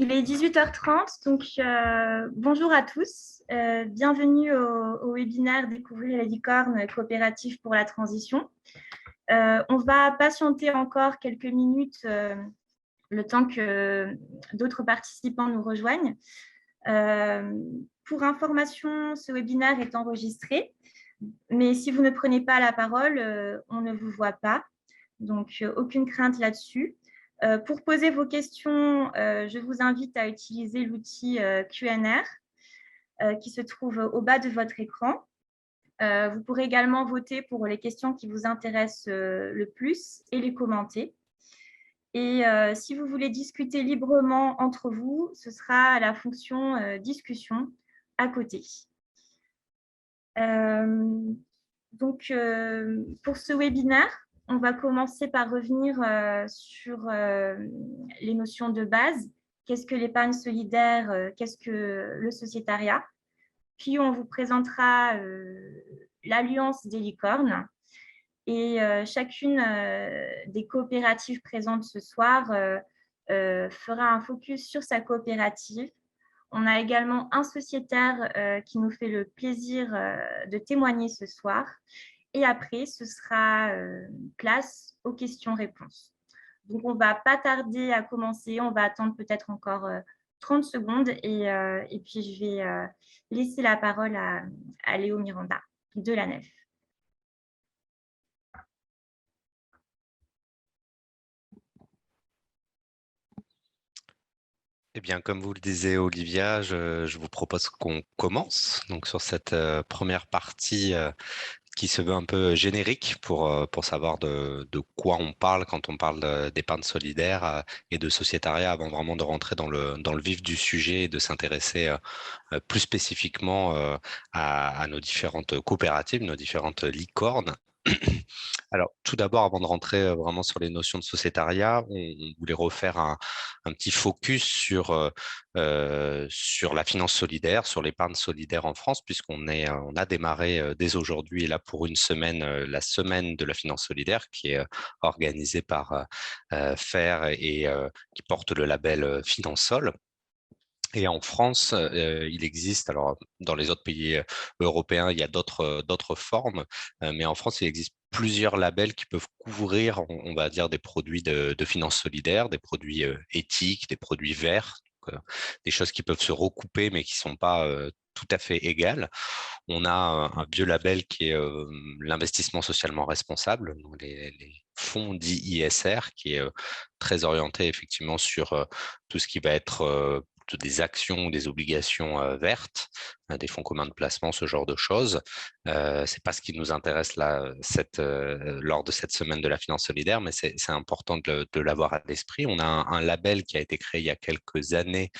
Il est 18h30, donc bonjour à tous. Bienvenue au webinaire Découvrir les licornes coopératives pour la transition. On va patienter encore quelques minutes le temps que d'autres participants nous rejoignent. Pour information, ce webinaire est enregistré, mais si vous ne prenez pas la parole, on ne vous voit pas, donc aucune crainte là-dessus. Pour poser vos questions, je vous invite à utiliser l'outil Q&R qui se trouve au bas de votre écran. Vous pourrez également voter pour les questions qui vous intéressent le plus et les commenter. Et si vous voulez discuter librement entre vous, ce sera la fonction discussion à côté. Donc, pour ce webinaire, on va commencer par revenir sur les notions de base. Qu'est-ce que l'épargne solidaire? Qu'est-ce que le sociétariat? Puis, on vous présentera l'Alliance des licornes. Et chacune des coopératives présentes ce soir fera un focus sur sa coopérative. On a également un sociétaire qui nous fait le plaisir de témoigner ce soir. Et après, ce sera place aux questions-réponses. Donc, on ne va pas tarder à commencer. On va attendre peut-être encore 30 secondes. Et puis, je vais laisser la parole à Léo Miranda de la Nef. Eh bien, comme vous le disiez, Olivia, je vous propose qu'on commence donc sur cette première partie qui se veut un peu générique pour savoir de quoi on parle quand on parle d'épargne solidaire et de sociétariat avant vraiment de rentrer dans le vif du sujet et de s'intéresser plus spécifiquement à nos différentes coopératives, nos différentes licornes. Alors, tout d'abord, avant de rentrer vraiment sur les notions de sociétariat, on voulait refaire un petit focus sur la finance solidaire, sur l'épargne solidaire en France, on a démarré dès aujourd'hui, là pour une semaine, la semaine de la finance solidaire qui est organisée par FAIRE et qui porte le label Finansol. Et en France, il existe, alors dans les autres pays européens, il y a d'autres formes, mais en France, il existe plusieurs labels qui peuvent couvrir, on va dire, des produits de finance solidaire, des produits éthiques, des produits verts, donc, des choses qui peuvent se recouper, mais qui sont pas tout à fait égales. On a un vieux label qui est l'investissement socialement responsable, donc les fonds dits ISR, qui est très orienté effectivement sur tout ce qui va être des actions ou des obligations vertes, des fonds communs de placement, ce genre de choses. C'est pas ce qui nous intéresse là, lors de cette semaine de la finance solidaire, mais c'est important de l'avoir à l'esprit. On a un label qui a été créé il y a quelques années,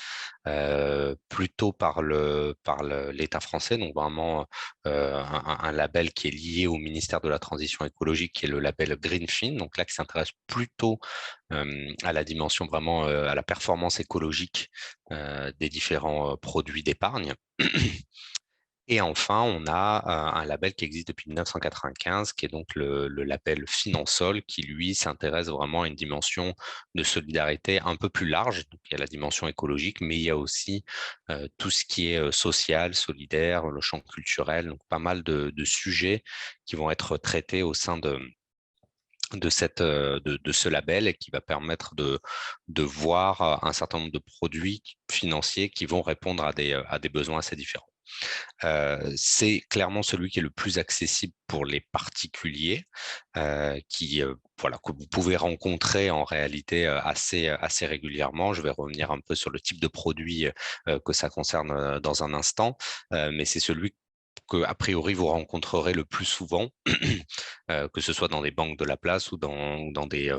plutôt par l'État français, donc vraiment un label qui est lié au ministère de la Transition écologique, qui est le label Greenfin, donc là qui s'intéresse plutôt à la dimension vraiment à la performance écologique des différents produits d'épargne. Et enfin, on a un label qui existe depuis 1995, qui est donc le label Finansol, qui lui s'intéresse vraiment à une dimension de solidarité un peu plus large. Donc, il y a la dimension écologique, mais il y a aussi tout ce qui est social, solidaire, le champ culturel, donc pas mal de sujets qui vont être traités au sein de ce label et qui va permettre de voir un certain nombre de produits financiers qui vont répondre à des besoins assez différents. C'est clairement celui qui est le plus accessible pour les particuliers, voilà, que vous pouvez rencontrer en réalité assez régulièrement. Je vais revenir un peu sur le type de produit que ça concerne dans un instant, mais c'est celui que, a priori, vous rencontrerez le plus souvent, que ce soit dans des banques de la place ou dans des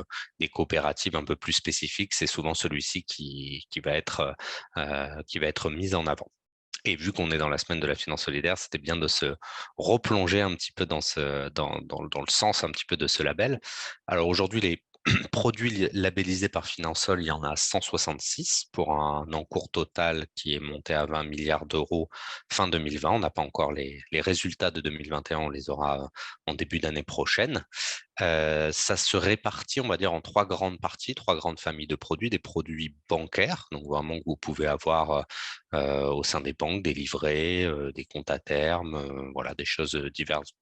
coopératives un peu plus spécifiques. C'est souvent celui-ci qui va être mis en avant. Et vu qu'on est dans la semaine de la finance solidaire, c'était bien de se replonger un petit peu dans le sens un petit peu de ce label. Alors aujourd'hui, les produits labellisés par Finansol, il y en a 166 pour un encours total qui est monté à 20 milliards d'euros fin 2020. On n'a pas encore les résultats de 2021, on les aura en début d'année prochaine. Ça se répartit, on va dire, en trois grandes parties, trois grandes familles de produits. Des produits bancaires, donc vraiment que vous pouvez avoir au sein des banques, des livrets, des comptes à terme, voilà, des choses diverses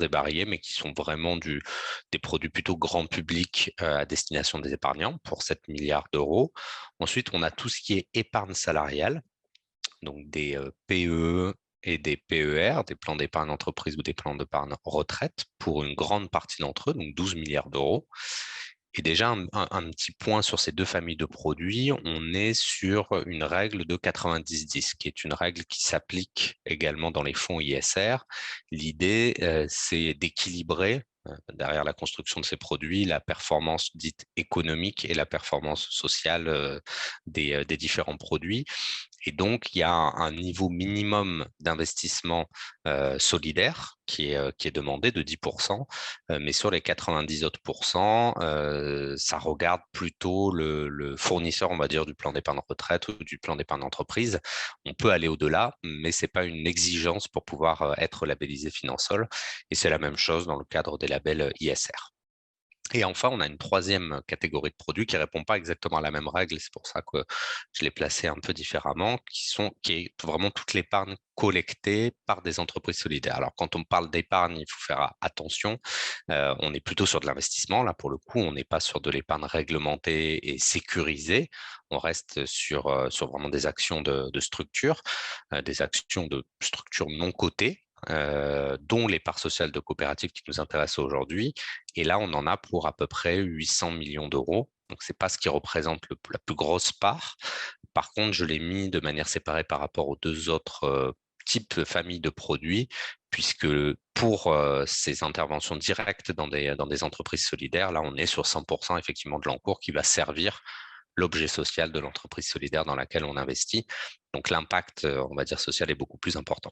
et variées, mais qui sont vraiment des produits plutôt grand public à destination des épargnants pour 7 milliards d'euros. Ensuite, on a tout ce qui est épargne salariale, donc des PE et des PER, des plans d'épargne entreprise ou des plans d'épargne retraite, pour une grande partie d'entre eux, donc 12 milliards d'euros. Et déjà, un petit point sur ces deux familles de produits, on est sur une règle de 90-10, qui est une règle qui s'applique également dans les fonds ISR. L'idée, c'est d'équilibrer derrière la construction de ces produits, la performance dite économique et la performance sociale des différents produits. Et donc, il y a un niveau minimum d'investissement solidaire qui est demandé de 10%, mais sur les 90 autres pourcents, ça regarde plutôt le fournisseur, on va dire, du plan d'épargne retraite ou du plan d'épargne entreprise. On peut aller au-delà, mais ce n'est pas une exigence pour pouvoir être labellisé Finansol. Et c'est la même chose dans le cadre des labels ISR. Et enfin, on a une troisième catégorie de produits qui ne répond pas exactement à la même règle, et c'est pour ça que je l'ai placé un peu différemment, qui est vraiment toute l'épargne collectée par des entreprises solidaires. Alors, quand on parle d'épargne, il faut faire attention. On est plutôt sur de l'investissement. Là, pour le coup, on n'est pas sur de l'épargne réglementée et sécurisée. On reste sur vraiment des actions de structure, des actions de structure non cotées, dont les parts sociales de coopératives qui nous intéressent aujourd'hui. Et là, on en a pour à peu près 800 millions d'euros. Donc, ce n'est pas ce qui représente la plus grosse part. Par contre, je l'ai mis de manière séparée par rapport aux deux autres types de familles de produits, puisque pour ces interventions directes dans des entreprises solidaires, là, on est sur 100% effectivement de l'encours qui va servir l'objet social de l'entreprise solidaire dans laquelle on investit. Donc, l'impact, on va dire, social est beaucoup plus important.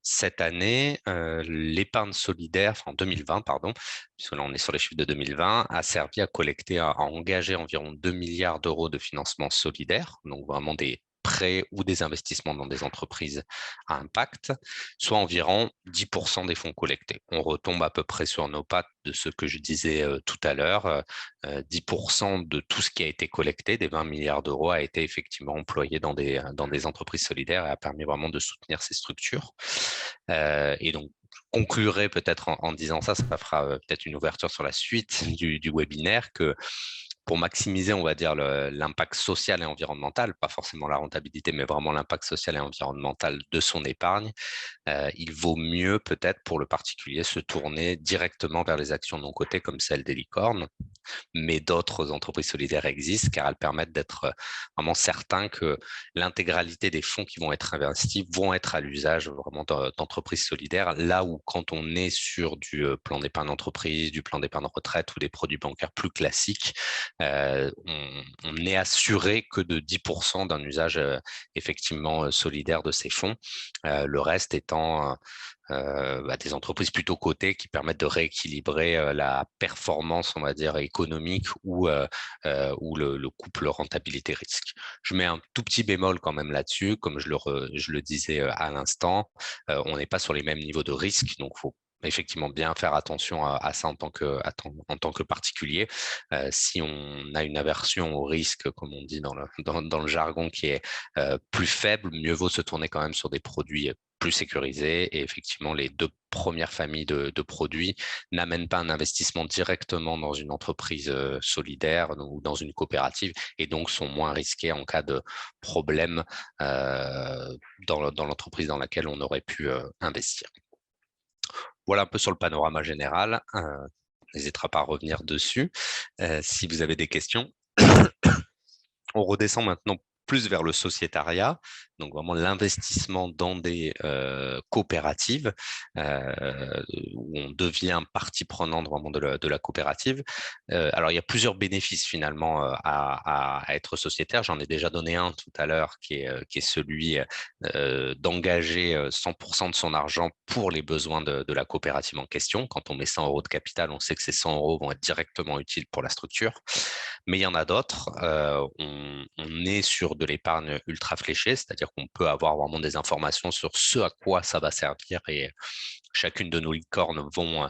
Cette année, l'épargne solidaire, enfin en 2020, pardon, puisque là on est sur les chiffres de 2020, a servi à collecter, à engager environ 2 milliards d'euros de financement solidaire, donc vraiment des prêts ou des investissements dans des entreprises à impact, soit environ 10% des fonds collectés. On retombe à peu près sur nos pattes de ce que je disais tout à l'heure. 10% de tout ce qui a été collecté, des 20 milliards d'euros, a été effectivement employé dans des entreprises solidaires et a permis vraiment de soutenir ces structures. Et donc, je conclurai peut-être en disant ça fera peut-être une ouverture sur la suite du webinaire, que pour maximiser, on va dire, l'impact social et environnemental, pas forcément la rentabilité, mais vraiment l'impact social et environnemental de son épargne, il vaut mieux peut-être pour le particulier se tourner directement vers les actions non cotées comme celle des licornes, mais d'autres entreprises solidaires existent car elles permettent d'être vraiment certains que l'intégralité des fonds qui vont être investis vont être à l'usage vraiment d'entreprises solidaires, là où quand on est sur du plan d'épargne entreprise, du plan d'épargne retraite ou des produits bancaires plus classiques, on est assuré que de 10% d'un usage effectivement solidaire de ces fonds, le reste étant des entreprises plutôt cotées qui permettent de rééquilibrer la performance, on va dire, économique ou le couple rentabilité-risque. Je mets un tout petit bémol quand même là-dessus, comme je le disais à l'instant, on n'est pas sur les mêmes niveaux de risque, donc il faut effectivement bien faire attention à ça en tant que particulier. Si on a une aversion au risque, comme on dit dans le jargon, qui est plus faible, mieux vaut se tourner quand même sur des produits plus sécurisés. Et effectivement, les deux premières familles de produits n'amènent pas un investissement directement dans une entreprise solidaire ou dans une coopérative, et donc sont moins risqués en cas de problème dans l'entreprise dans laquelle on aurait pu investir. Voilà un peu sur le panorama général. N'hésitera pas à revenir dessus si vous avez des questions. On redescend maintenant plus vers le sociétariat, donc vraiment l'investissement dans des coopératives où on devient partie prenante vraiment de la coopérative. Alors, il y a plusieurs bénéfices finalement à être sociétaire. J'en ai déjà donné un tout à l'heure qui est celui d'engager 100% de son argent pour les besoins de la coopérative en question. Quand on met 100 euros de capital, on sait que ces 100 euros vont être directement utiles pour la structure. Mais il y en a d'autres. On est sur de l'épargne ultra fléchée, c'est-à-dire qu'on peut avoir vraiment des informations sur ce à quoi ça va servir Chacune de nos licornes vont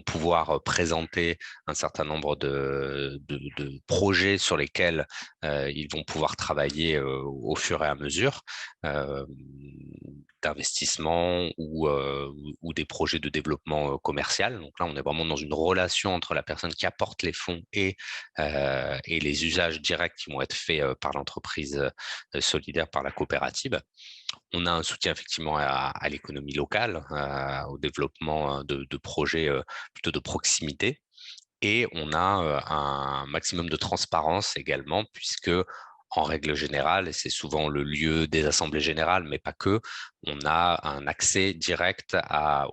pouvoir présenter un certain nombre de projets sur lesquels ils vont pouvoir travailler au fur et à mesure, d'investissement ou des projets de développement commercial. Donc là, on est vraiment dans une relation entre la personne qui apporte les fonds et les usages directs qui vont être faits par l'entreprise solidaire, par la coopérative. On a un soutien effectivement à l'économie locale, au développement de projets plutôt de proximité. Et on a un maximum de transparence également, puisque en règle générale, et c'est souvent le lieu des assemblées générales, mais pas que, on a un accès direct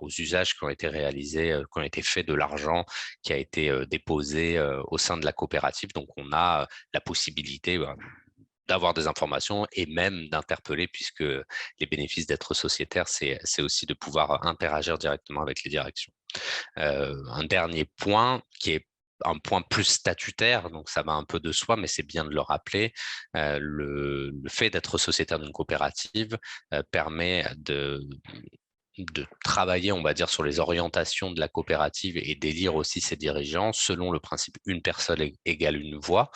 aux usages qui ont été réalisés, qui ont été faits de l'argent qui a été déposé au sein de la coopérative. Donc, on a la possibilité d'avoir des informations et même d'interpeller, puisque les bénéfices d'être sociétaire, c'est aussi de pouvoir interagir directement avec les directions. Un dernier point qui est un point plus statutaire, donc ça va un peu de soi, mais c'est bien de le rappeler. Le fait d'être sociétaire d'une coopérative permet de travailler, on va dire, sur les orientations de la coopérative et d'élire aussi ses dirigeants selon le principe une personne égale une voix.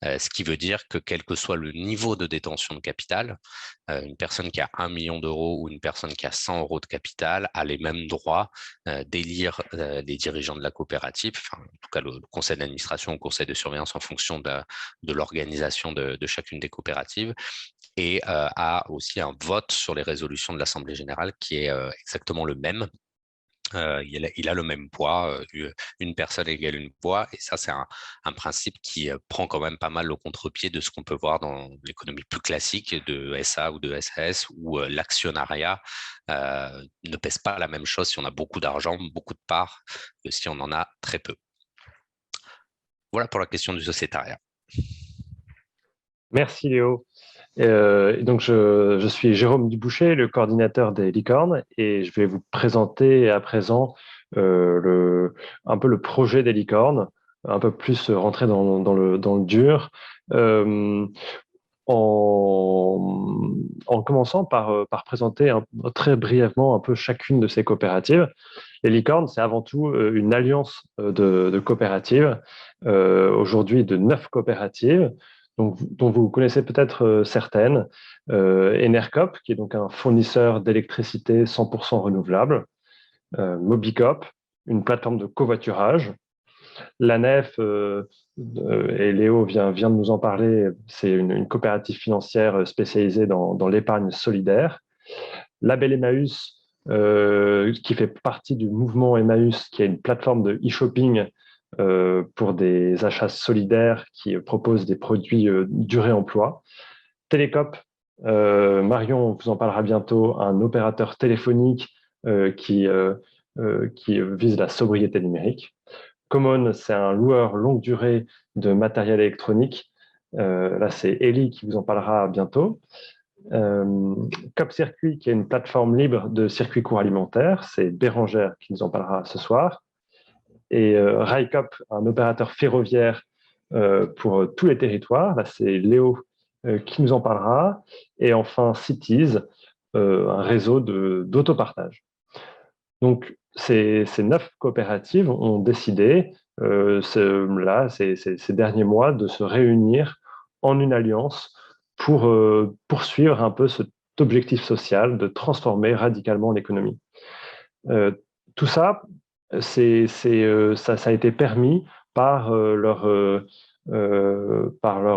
Ce qui veut dire que quel que soit le niveau de détention de capital, une personne qui a 1 million d'euros ou une personne qui a 100 euros de capital a les mêmes droits d'élire les dirigeants de la coopérative, enfin, en tout cas le conseil d'administration ou le conseil de surveillance en fonction de l'organisation de chacune des coopératives, et a aussi un vote sur les résolutions de l'Assemblée générale qui est exactement le même. Il a le même poids, une personne égale une voix, et ça c'est un principe qui prend quand même pas mal le contre-pied de ce qu'on peut voir dans l'économie plus classique de SA ou de SAS, où l'actionnariat ne pèse pas la même chose si on a beaucoup d'argent, beaucoup de parts, que si on en a très peu. Voilà pour la question du sociétariat. Merci Léo. Donc je suis Jérôme Duboucher, le coordinateur des licornes, et je vais vous présenter à présent un peu le projet des licornes, un peu plus rentrer dans le dur, en commençant par présenter très brièvement un peu chacune de ces coopératives. Les licornes, c'est avant tout une alliance de coopératives, aujourd'hui de 9 coopératives, dont vous connaissez peut-être certaines. Enercop, qui est donc un fournisseur d'électricité 100% renouvelable. Mobicop, une plateforme de covoiturage. La Nef, et Léo vient de nous en parler, c'est une coopérative financière spécialisée dans l'épargne solidaire. Label Emmaüs, qui fait partie du mouvement Emmaüs, qui est une plateforme de e-shopping pour des achats solidaires qui propose des produits durée emploi. Télécop, Marion vous en parlera bientôt, un opérateur téléphonique qui vise la sobriété numérique. Common, c'est un loueur longue durée de matériel électronique. Là, c'est Ellie qui vous en parlera bientôt. Cop Circuit, qui est une plateforme libre de circuits courts alimentaires, c'est Bérangère qui nous en parlera ce soir. Et Railcop, un opérateur ferroviaire pour tous les territoires, là c'est Léo qui nous en parlera. Et enfin Cities, un réseau d'autopartage. Donc ces 9 coopératives ont décidé ces derniers mois de se réunir en une alliance pour poursuivre un peu cet objectif social de transformer radicalement l'économie. Tout ça, ça a été permis par leur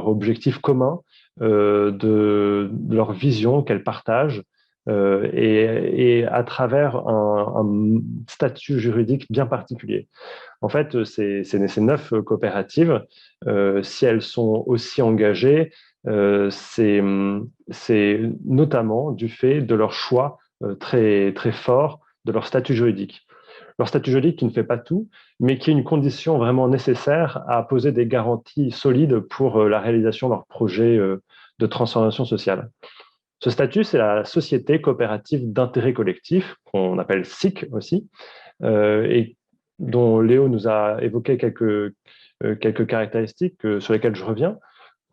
objectif commun, de leur vision qu'elles partagent, et à travers un statut juridique bien particulier. En fait, ces 9 coopératives, si elles sont aussi engagées, c'est notamment du fait de leur choix très, très fort de leur statut juridique. Leur statut juridique qui ne fait pas tout, mais qui est une condition vraiment nécessaire à poser des garanties solides pour la réalisation de leur projet de transformation sociale. Ce statut, c'est la Société coopérative d'intérêt collectif, qu'on appelle SIC aussi, et dont Léo nous a évoqué quelques caractéristiques sur lesquelles je reviens.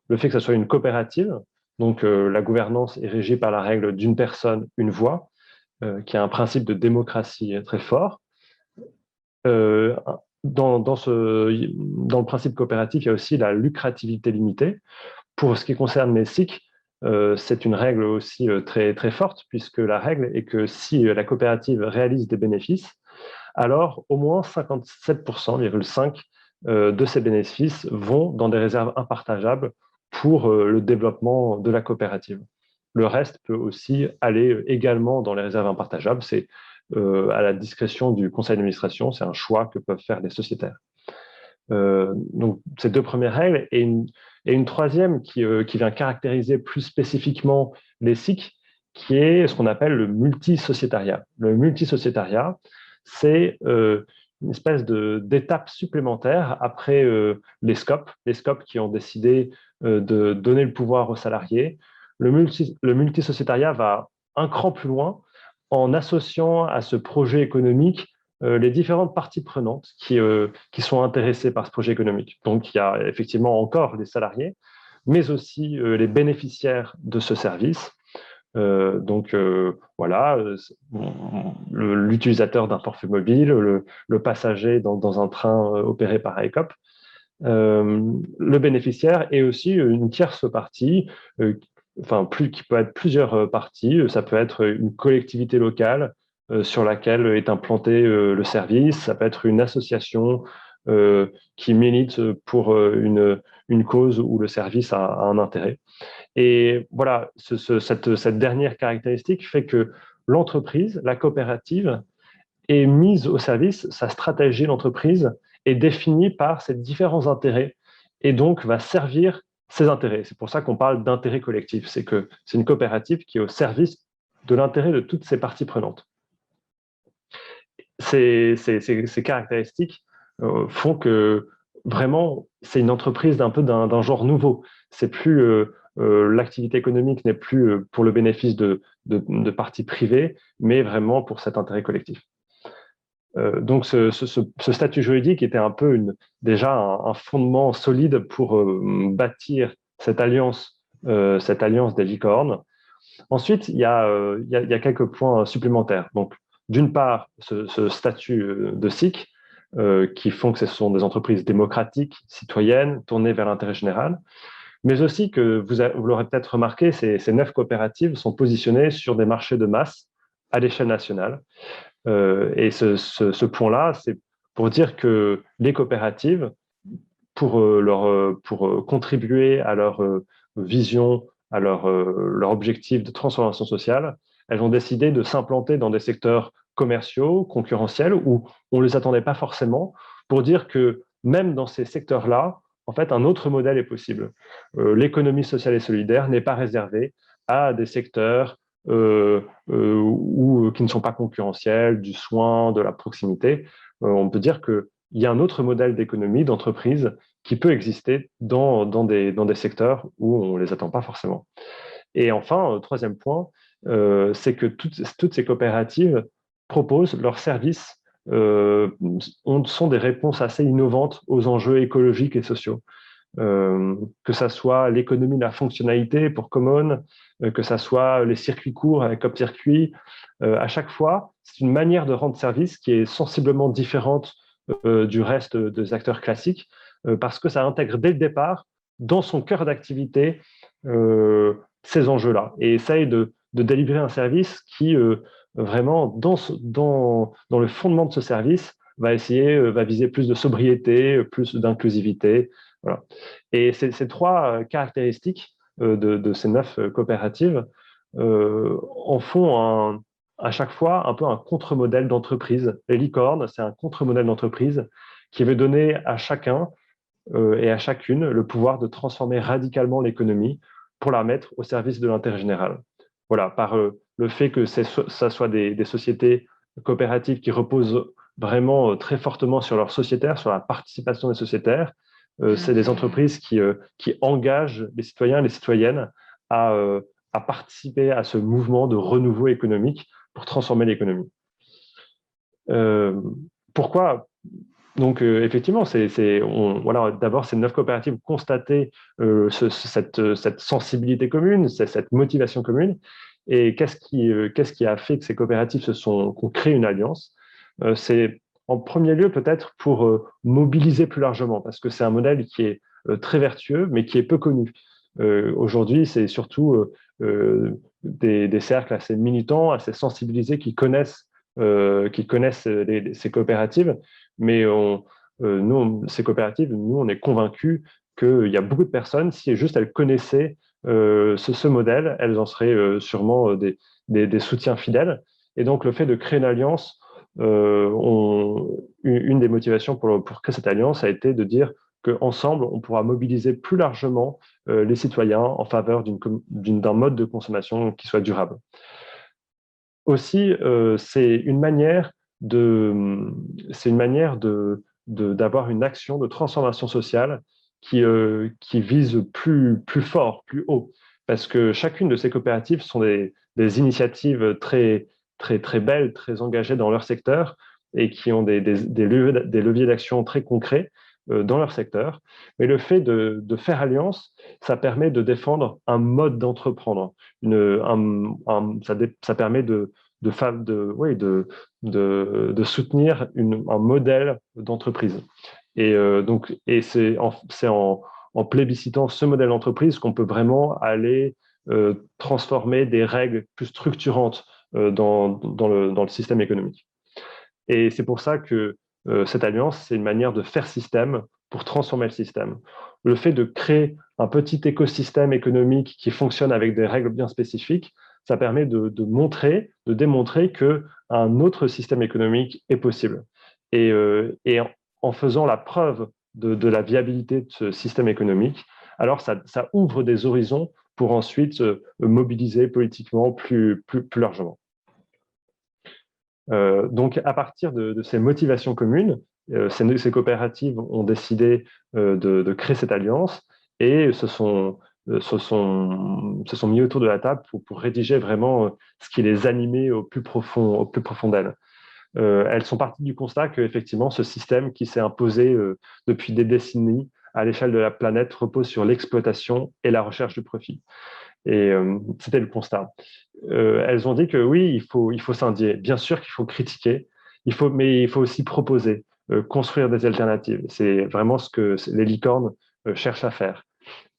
Le fait que ce soit une coopérative, donc la gouvernance est régie par la règle d'une personne, une voix, qui a un principe de démocratie très fort. Dans le principe coopératif, il y a aussi la lucrativité limitée. Pour ce qui concerne les SIC, c'est une règle aussi très, très forte, puisque la règle est que si la coopérative réalise des bénéfices, alors au moins 57,5% de ces bénéfices vont dans des réserves impartageables pour le développement de la coopérative. Le reste peut aussi aller également dans les réserves impartageables. C'est à la discrétion du conseil d'administration, c'est un choix que peuvent faire les sociétaires. Donc, ces deux premières règles et une troisième qui vient caractériser plus spécifiquement les SIC, qui est ce qu'on appelle le multisociétariat. Le multisociétariat, c'est une espèce d'étape supplémentaire après les SCOP qui ont décidé de donner le pouvoir aux salariés. Le multisociétariat va un cran plus loin en associant à ce projet économique les différentes parties prenantes qui sont intéressées par ce projet économique. Donc, il y a effectivement encore les salariés, mais aussi les bénéficiaires de ce service. Voilà, l'utilisateur d'un forfait mobile, le passager dans un train opéré par AECOP, le bénéficiaire et aussi une tierce partie, qui peut être plusieurs parties. Ça peut être une collectivité locale sur laquelle est implanté le service. Ça peut être une association qui milite pour une cause où le service a un intérêt. Et voilà, cette dernière caractéristique fait que l'entreprise, la coopérative, est mise au service, sa stratégie d'entreprise est définie par ses différents intérêts et donc va servir ses intérêts. C'est pour ça qu'on parle d'intérêt collectif. C'est que c'est une coopérative qui est au service de l'intérêt de toutes ses parties prenantes. Ces caractéristiques font que vraiment, c'est une entreprise d'un genre nouveau. C'est plus l'activité économique n'est plus pour le bénéfice de parties privées, mais vraiment pour cet intérêt collectif. Donc, ce statut juridique était un peu déjà un fondement solide pour bâtir cette alliance des licornes. Ensuite, il y a quelques points supplémentaires. Donc, d'une part, ce statut de SIC qui font que ce sont des entreprises démocratiques, citoyennes, tournées vers l'intérêt général, mais aussi que vous l'aurez peut-être remarqué, ces 9 coopératives sont positionnées sur des marchés de masse à l'échelle nationale. Et ce point-là, c'est pour dire que les coopératives, pour contribuer à leur vision, à leur objectif de transformation sociale, elles ont décidé de s'implanter dans des secteurs commerciaux, concurrentiels, où on ne les attendait pas forcément, pour dire que même dans ces secteurs-là, en fait, un autre modèle est possible. L'économie sociale et solidaire n'est pas réservée à des secteurs qui ne sont pas concurrentiels, du soin, de la proximité. On peut dire qu'il y a un autre modèle d'économie, d'entreprise, qui peut exister dans des secteurs où on ne les attend pas forcément. Et enfin, troisième point, c'est que toutes ces coopératives proposent leurs services sont des réponses assez innovantes aux enjeux écologiques et sociaux. Que ça soit l'économie de la fonctionnalité pour Common, que ça soit les circuits courts avec CopCircuit, à chaque fois, c'est une manière de rendre service qui est sensiblement différente du reste des acteurs classiques, parce que ça intègre dès le départ, dans son cœur d'activité, ces enjeux-là, et essaye de délivrer un service qui, vraiment, dans le fondement de ce service, va viser plus de sobriété, plus d'inclusivité. Voilà. Et ces 3 caractéristiques de ces 9 coopératives en font à chaque fois un peu un contre-modèle d'entreprise. Les licornes, c'est un contre-modèle d'entreprise qui veut donner à chacun et à chacune le pouvoir de transformer radicalement l'économie pour la mettre au service de l'intérêt général. Voilà, par le fait que ça soit des sociétés coopératives qui reposent vraiment très fortement sur leurs sociétaires, sur la participation des sociétaires. C'est des entreprises qui engagent les citoyens et les citoyennes à participer à ce mouvement de renouveau économique pour transformer l'économie. Pourquoi ? Donc, effectivement, voilà, d'abord, ces 9 coopératives constataient cette sensibilité commune, cette motivation commune. Et qu'est-ce qui a fait que ces coopératives qu'on crée une alliance? C'est en premier lieu peut-être pour mobiliser plus largement, parce que c'est un modèle qui est très vertueux, mais qui est peu connu. Aujourd'hui, c'est surtout des cercles assez militants, assez sensibilisés, qui connaissent ces coopératives, mais nous, ces coopératives, nous, on est convaincus qu'il y a beaucoup de personnes, si juste elles connaissaient ce modèle, elles en seraient sûrement des soutiens fidèles. Et donc, le fait de créer une alliance, une des motivations pour créer cette alliance a été de dire qu'ensemble, on pourra mobiliser plus largement les citoyens en faveur d'un mode de consommation qui soit durable. Aussi, c'est une manière d'avoir une action de transformation sociale qui vise plus fort, plus haut. Parce que chacune de ces coopératives sont des initiatives très belles, très engagées dans leur secteur et qui ont des leviers d'action très concrets dans leur secteur. Mais le fait de faire alliance, ça permet de défendre un mode d'entreprendre. Ça permet de soutenir un modèle d'entreprise. Et c'est en plébiscitant ce modèle d'entreprise qu'on peut vraiment aller transformer des règles plus structurantes dans le système économique. Et c'est pour ça que cette alliance, c'est une manière de faire système pour transformer le système. Le fait de créer un petit écosystème économique qui fonctionne avec des règles bien spécifiques, ça permet de démontrer qu'un autre système économique est possible. Et en faisant la preuve de la viabilité de ce système économique, alors ça ouvre des horizons pour ensuite mobiliser politiquement plus largement. Donc, à partir de ces motivations communes, ces coopératives ont décidé de créer cette alliance et se sont mis autour de la table pour rédiger vraiment ce qui les animait au plus profond d'elles. Elles sont parties du constat qu'effectivement, ce système qui s'est imposé depuis des décennies à l'échelle de la planète repose sur l'exploitation et la recherche du profit. Et c'était le constat. Elles ont dit que oui, il faut s'indigner. Bien sûr qu'il faut critiquer, mais il faut aussi proposer, construire des alternatives. C'est vraiment ce que les licornes cherchent à faire.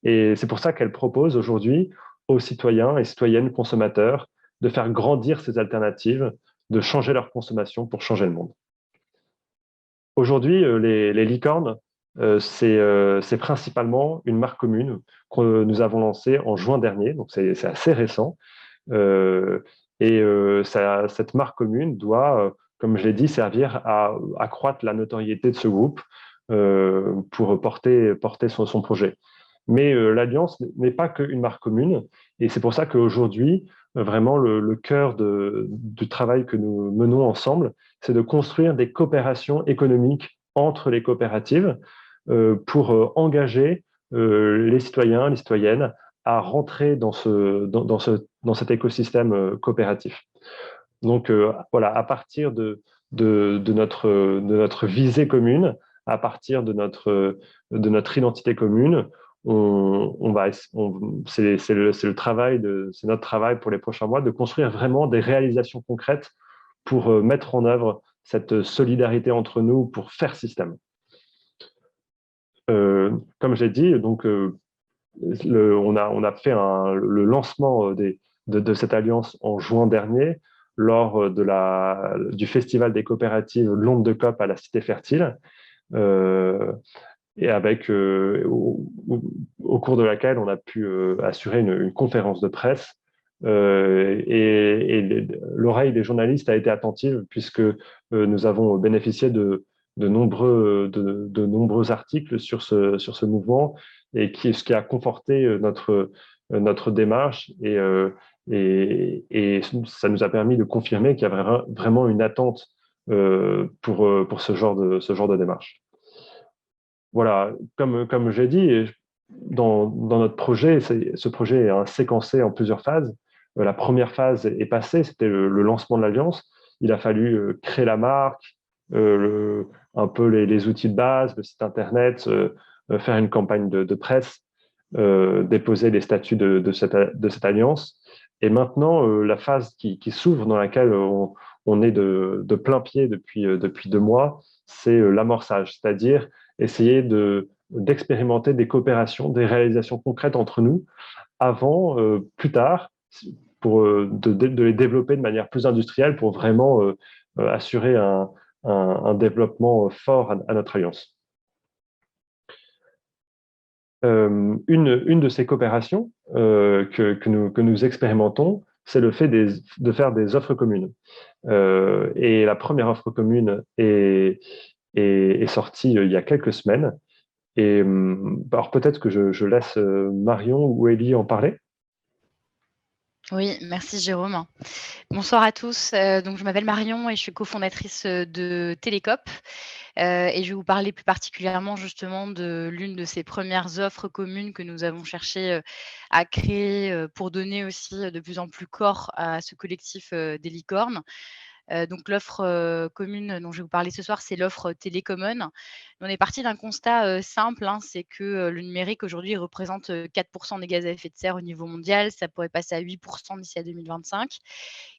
Et c'est pour ça qu'elles proposent aujourd'hui aux citoyens et citoyennes consommateurs de faire grandir ces alternatives, de changer leur consommation pour changer le monde. Aujourd'hui, les licornes, c'est principalement une marque commune que nous avons lancée en juin dernier, donc c'est assez récent. Cette marque commune doit, comme je l'ai dit, servir à accroître la notoriété de ce groupe pour porter son projet. Mais l'Alliance n'est pas qu'une marque commune, et c'est pour ça qu'aujourd'hui, vraiment le cœur du travail que nous menons ensemble, c'est de construire des coopérations économiques entre les coopératives pour engager les citoyens, les citoyennes à rentrer dans cet écosystème coopératif. Donc voilà, à partir de notre visée commune, à partir de notre identité commune, c'est notre travail pour les prochains mois de construire vraiment des réalisations concrètes pour mettre en œuvre cette solidarité entre nous pour faire système. Comme je l'ai dit, donc on a fait le lancement de cette alliance en juin dernier lors du festival des coopératives L'Onde de COP à la Cité Fertile, et avec au cours de laquelle on a pu assurer une conférence de presse. Et l'oreille des journalistes a été attentive puisque nous avons bénéficié de nombreux articles sur ce mouvement et ce qui a conforté notre démarche et ça nous a permis de confirmer qu'il y avait vraiment une attente pour ce genre de démarche. Voilà, comme j'ai dit, dans notre projet, ce projet est séquencé en plusieurs phases. La première phase est passée, c'était le lancement de l'Alliance. Il a fallu créer la marque, un peu les outils de base, le site internet, faire une campagne de presse, déposer les statuts de cette alliance. Et maintenant, la phase qui s'ouvre, dans laquelle on est de plein pied depuis 2 mois, c'est l'amorçage, c'est-à-dire essayer d'expérimenter des coopérations, des réalisations concrètes entre nous avant, plus tard, pour de les développer de manière plus industrielle pour vraiment assurer un développement fort à notre alliance. Une de ces coopérations que nous expérimentons, c'est le fait de faire des offres communes. Et la première offre commune est sortie il y a quelques semaines. Et alors peut-être que je laisse Marion ou Élie en parler. Oui, merci Jérôme. Bonsoir à tous. Donc, je m'appelle Marion et je suis cofondatrice de Télécope. Et je vais vous parler plus particulièrement justement de l'une de ces premières offres communes que nous avons cherché à créer pour donner aussi de plus en plus corps à ce collectif des licornes. Donc l'offre commune dont je vais vous parler ce soir, c'est l'offre Télécommon. On est parti d'un constat simple, hein, c'est que le numérique aujourd'hui représente 4% des gaz à effet de serre au niveau mondial. Ça pourrait passer à 8% d'ici à 2025.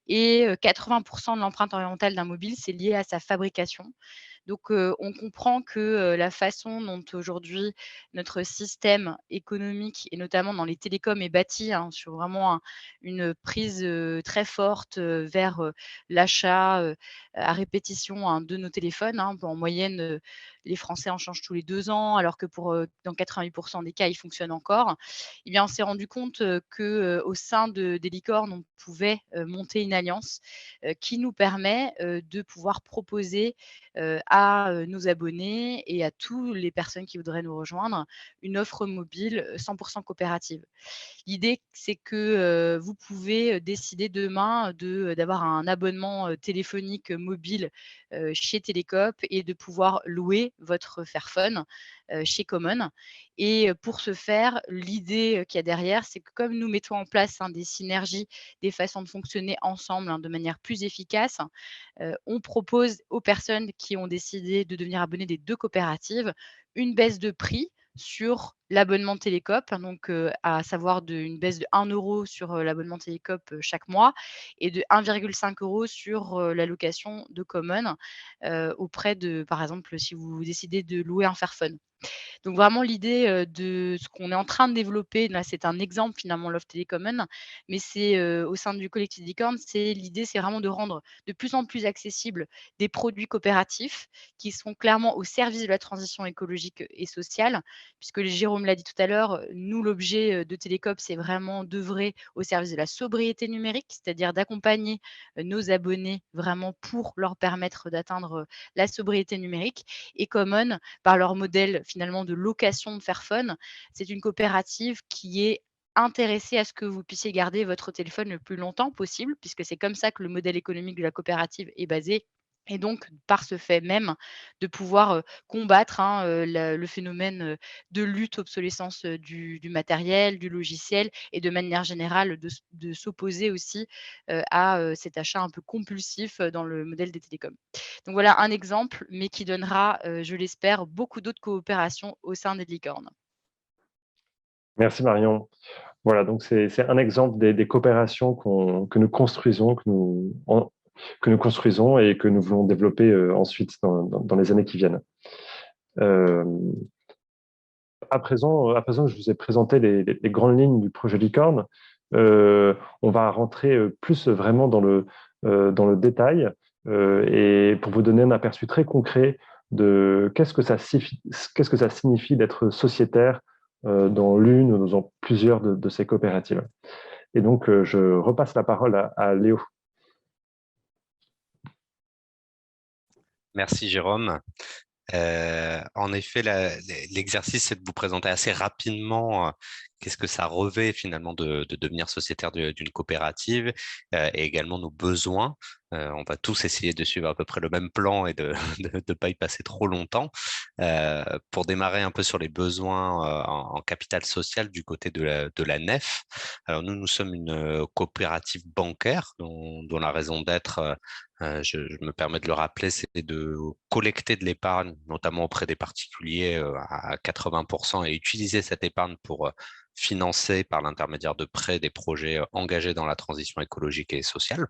Et 80% de l'empreinte environnementale d'un mobile, c'est lié à sa fabrication. Donc, on comprend que la façon dont aujourd'hui notre système économique et notamment dans les télécoms est bâti, hein, sur vraiment une prise très forte vers l'achat à répétition, hein, de nos téléphones, hein. En moyenne, les Français en changent tous les 2 ans, alors que dans 88% des cas, ils fonctionnent encore. Eh bien, on s'est rendu compte qu'au sein des licornes, on pouvait monter une alliance qui nous permet de pouvoir proposer à nos abonnés et à toutes les personnes qui voudraient nous rejoindre une offre mobile 100% coopérative. L'idée, c'est que vous pouvez décider demain d'avoir un abonnement téléphonique mobile chez Télécope et de pouvoir louer votre Fairphone chez Common. Et pour ce faire, l'idée qu'il y a derrière, c'est que comme nous mettons en place des synergies, des façons de fonctionner ensemble de manière plus efficace, on propose aux personnes qui ont décidé de devenir abonnés des 2 coopératives une baisse de prix sur l'abonnement Télécope, donc à savoir une baisse de 1 € sur l'abonnement Télécope chaque mois et de 1,5 € sur la location de Common auprès de, par exemple, si vous décidez de louer un Fairphone. Donc vraiment l'idée, de ce qu'on est en train de développer, là, c'est un exemple finalement Love Télécommon, mais c'est, au sein du collectif Licorne, l'idée, c'est vraiment de rendre de plus en plus accessibles des produits coopératifs qui sont clairement au service de la transition écologique et sociale. Puisque Jérôme l'a dit tout à l'heure, nous l'objet, de Télécope, c'est vraiment d'œuvrer au service de la sobriété numérique, c'est-à-dire d'accompagner, nos abonnés vraiment pour leur permettre d'atteindre, la sobriété numérique et Common par leur modèle finalement de location de Fairphone. C'est une coopérative qui est intéressée à ce que vous puissiez garder votre téléphone le plus longtemps possible, puisque c'est comme ça que le modèle économique de la coopérative est basé. Et donc, par ce fait même, de pouvoir combattre le phénomène de lutte obsolescence du matériel, du logiciel et de manière générale de s'opposer aussi à cet achat un peu compulsif dans le modèle des télécoms. Donc voilà un exemple, mais qui donnera, je l'espère, beaucoup d'autres coopérations au sein des licornes. Merci Marion. Voilà, donc c'est un exemple des coopérations que nous construisons, que nous construisons et que nous voulons développer ensuite dans les années qui viennent. À présent que je vous ai présenté les grandes lignes du projet Licorne, on va rentrer plus vraiment dans le détail et pour vous donner un aperçu très concret de qu'est-ce que ça signifie d'être sociétaire dans l'une ou dans plusieurs de ces coopératives. Et donc, je repasse la parole à Léo. Merci Jérôme. En effet, l'exercice, c'est de vous présenter assez rapidement qu'est-ce que ça revêt finalement de devenir sociétaire d'une coopérative et également nos besoins. On va tous essayer de suivre à peu près le même plan et de ne pas y passer trop longtemps. Pour démarrer un peu sur les besoins en capital social du côté de la nef. Alors nous sommes une coopérative bancaire dont la raison d'être je me permets de le rappeler, c'est de collecter de l'épargne, notamment auprès des particuliers à 80% et utiliser cette épargne pour financer par l'intermédiaire de prêts des projets engagés dans la transition écologique et sociale.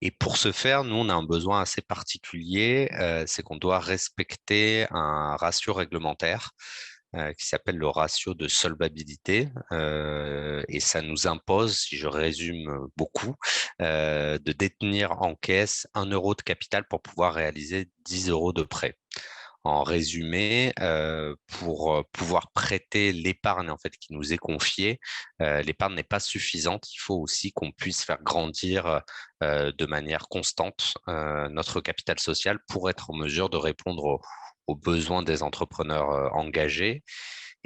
Et pour ce faire, nous, on a un besoin assez particulier, c'est qu'on doit respecter un ratio réglementaire qui s'appelle le ratio de solvabilité. Et ça nous impose, si je résume beaucoup, de détenir en caisse 1 euro de capital pour pouvoir réaliser 10 euros de prêt. En résumé, pour pouvoir prêter l'épargne en fait, qui nous est confiée, l'épargne n'est pas suffisante. Il faut aussi qu'on puisse faire grandir de manière constante notre capital social pour être en mesure de répondre aux besoins des entrepreneurs engagés.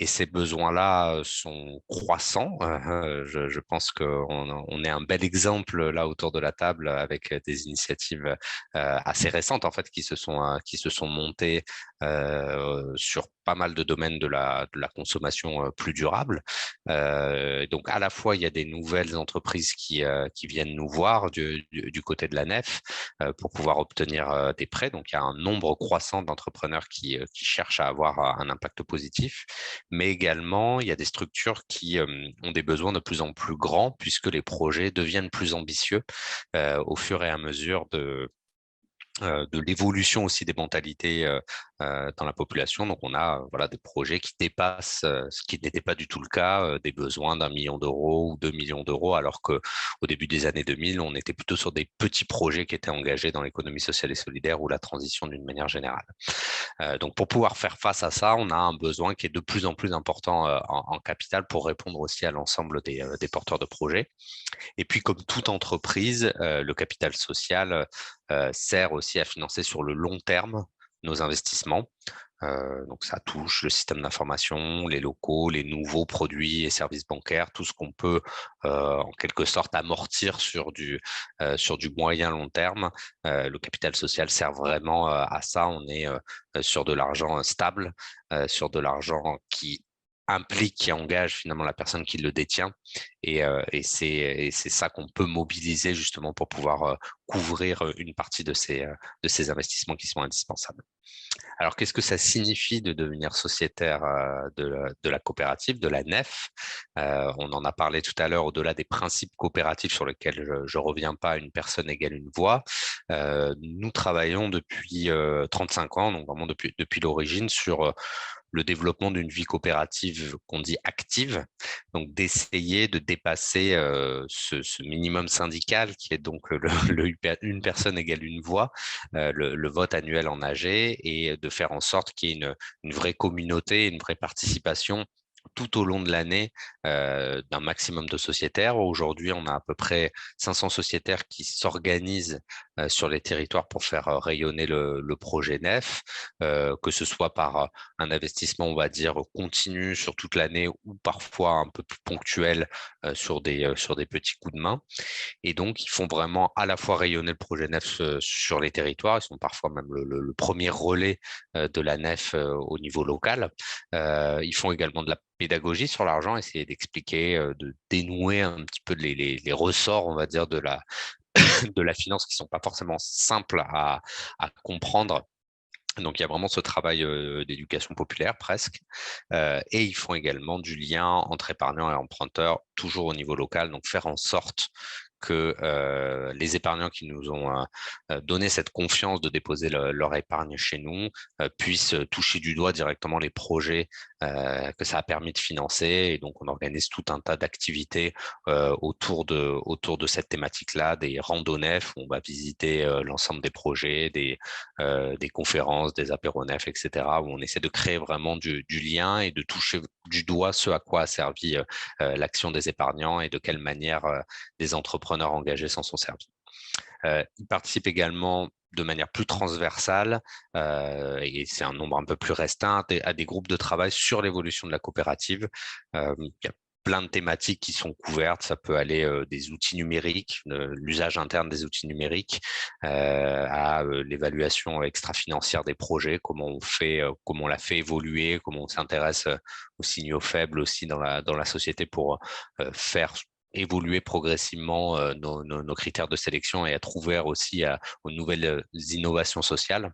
Et ces besoins-là sont croissants. Je pense qu'on est un bel exemple là autour de la table avec des initiatives assez récentes en fait qui se sont montées sur pas mal de domaines de la consommation plus durable. Donc à la fois il y a des nouvelles entreprises qui viennent nous voir du côté de la nef pour pouvoir obtenir des prêts. Donc il y a un nombre croissant d'entrepreneurs qui cherchent à avoir un impact positif. Mais également, il y a des structures qui ont des besoins de plus en plus grands puisque les projets deviennent plus ambitieux au fur et à mesure de l'évolution aussi des mentalités dans la population. Donc, on a des projets qui dépassent, ce qui n'était pas du tout le cas, des besoins d'1 million d'euros ou 2 millions d'euros, alors qu'au début des années 2000, on était plutôt sur des petits projets qui étaient engagés dans l'économie sociale et solidaire ou la transition d'une manière générale. Donc, pour pouvoir faire face à ça, on a un besoin qui est de plus en plus important en capital pour répondre aussi à l'ensemble des porteurs de projets. Et puis, comme toute entreprise, le capital social sert aussi à financer sur le long terme nos investissements. Donc, ça touche le système d'information, les locaux, les nouveaux produits et services bancaires, tout ce qu'on peut en quelque sorte amortir sur du moyen long terme. Le capital social sert vraiment à ça. On est sur de l'argent stable, sur de l'argent qui engage finalement la personne qui le détient. Et c'est ça qu'on peut mobiliser justement pour pouvoir couvrir une partie de ces investissements qui sont indispensables. Alors, qu'est-ce que ça signifie de devenir sociétaire de la coopérative, de la nef? On en a parlé tout à l'heure, au-delà des principes coopératifs sur lesquels je ne reviens pas, une personne égale une voix. Nous travaillons depuis 35 ans, donc vraiment depuis l'origine, sur le développement d'une vie coopérative qu'on dit active, donc d'essayer de dépasser ce minimum syndical qui est donc une personne égale une voix, le vote annuel en AG, et de faire en sorte qu'il y ait une vraie communauté, une vraie participation tout au long de l'année d'un maximum de sociétaires. Aujourd'hui, on a à peu près 500 sociétaires qui s'organisent sur les territoires pour faire rayonner le projet nef, que ce soit par un investissement, on va dire, continu sur toute l'année ou parfois un peu plus ponctuel sur des petits coups de main. Et donc, ils font vraiment à la fois rayonner le projet nef sur les territoires. Ils sont parfois même le premier relais de la nef au niveau local. Ils font également de la pédagogie sur l'argent, essayer d'expliquer, de dénouer un petit peu les ressorts, on va dire, de la finance qui ne sont pas forcément simples à comprendre. Donc, il y a vraiment ce travail d'éducation populaire presque. Et ils font également du lien entre épargnants et emprunteurs, toujours au niveau local, donc faire en sorte que les épargnants qui nous ont donné cette confiance de déposer leur épargne chez nous puissent toucher du doigt directement les projets que ça a permis de financer. Et donc, on organise tout un tas d'activités autour de cette thématique-là, des randonnées où on va visiter l'ensemble des projets, des conférences, des apéronefs, etc., où on essaie de créer vraiment du lien et de toucher du doigt ce à quoi a servi l'action des épargnants et de quelle manière des entrepreneurs engagés s'en sont servis. Ils participent également de manière plus transversale, et c'est un nombre un peu plus restreint, à des groupes de travail sur l'évolution de la coopérative. Il y a plein de thématiques qui sont couvertes. Ça peut aller des outils numériques, l'usage interne des outils numériques, à l'évaluation extra-financière des projets, comment on la fait évoluer, comment on s'intéresse aux signaux faibles aussi dans la société pour faire évoluer progressivement nos critères de sélection et être ouvert aussi aux nouvelles innovations sociales.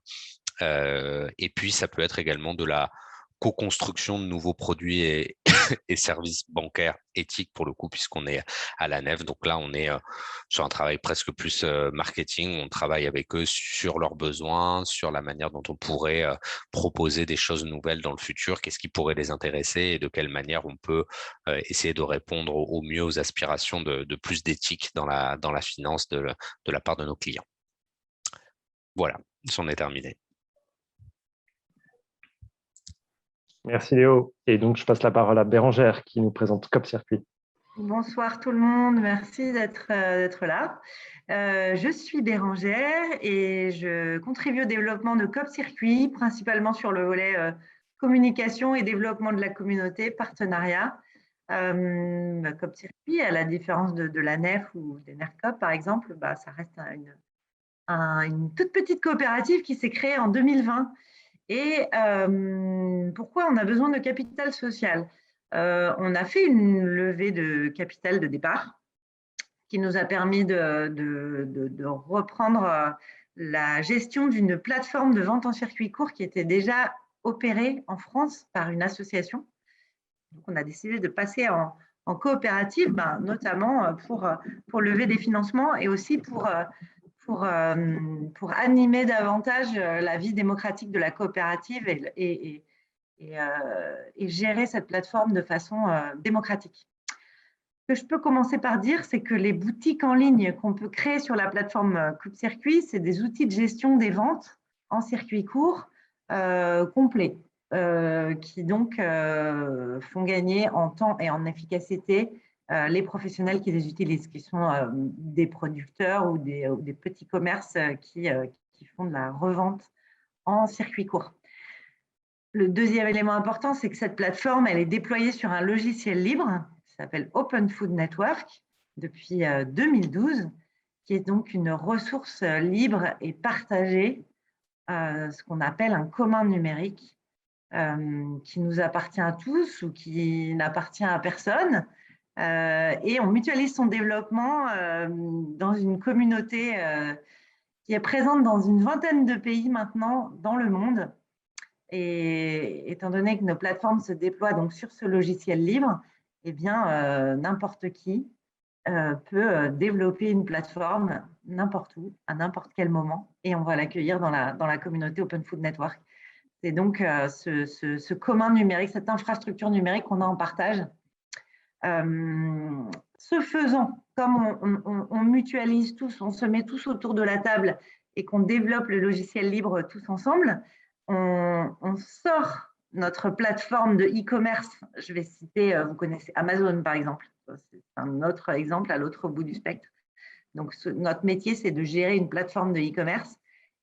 Et puis, ça peut être également de la co-construction de nouveaux produits et et services bancaires éthiques pour le coup, puisqu'on est à la nef. Donc là, on est sur un travail presque plus marketing. On travaille avec eux sur leurs besoins, sur la manière dont on pourrait proposer des choses nouvelles dans le futur, qu'est-ce qui pourrait les intéresser et de quelle manière on peut essayer de répondre au mieux aux aspirations de plus d'éthique dans la finance de la part de nos clients. Voilà, c'en est terminé. Merci Léo. Et donc, je passe la parole à Bérangère qui nous présente CopCircuit. Bonsoir tout le monde, merci d'être là. Je suis Bérangère et je contribue au développement de CopCircuit, principalement sur le volet communication et développement de la communauté, partenariat. CopCircuit, à la différence de la nef ou des NERCOP par exemple, ça reste une toute petite coopérative qui s'est créée en 2020. Et pourquoi on a besoin de capital social? On a fait une levée de capital de départ qui nous a permis de reprendre la gestion d'une plateforme de vente en circuit court qui était déjà opérée en France par une association. Donc, on a décidé de passer en coopérative, notamment pour lever des financements et aussi pour animer davantage la vie démocratique de la coopérative et gérer cette plateforme de façon démocratique. Ce que je peux commencer par dire, c'est que les boutiques en ligne qu'on peut créer sur la plateforme CopCircuit, c'est des outils de gestion des ventes en circuit court complets, qui donc font gagner en temps et en efficacité les professionnels qui les utilisent, qui sont des producteurs ou des petits commerces qui font de la revente en circuit court. Le deuxième élément important, c'est que cette plateforme, elle est déployée sur un logiciel libre qui s'appelle Open Food Network depuis 2012, qui est donc une ressource libre et partagée, ce qu'on appelle un commun numérique, qui nous appartient à tous ou qui n'appartient à personne. Et on mutualise son développement dans une communauté qui est présente dans une vingtaine de pays maintenant dans le monde. Et étant donné que nos plateformes se déploient donc sur ce logiciel libre, eh bien, n'importe qui peut développer une plateforme n'importe où, à n'importe quel moment, et on va l'accueillir dans la communauté Open Food Network. C'est donc ce commun numérique, cette infrastructure numérique qu'on a en partage. Ce faisant, comme on mutualise tous, on se met tous autour de la table et qu'on développe le logiciel libre tous ensemble, on sort notre plateforme de e-commerce. Je vais citer, vous connaissez Amazon par exemple, c'est un autre exemple à l'autre bout du spectre. Donc notre métier, c'est de gérer une plateforme de e-commerce.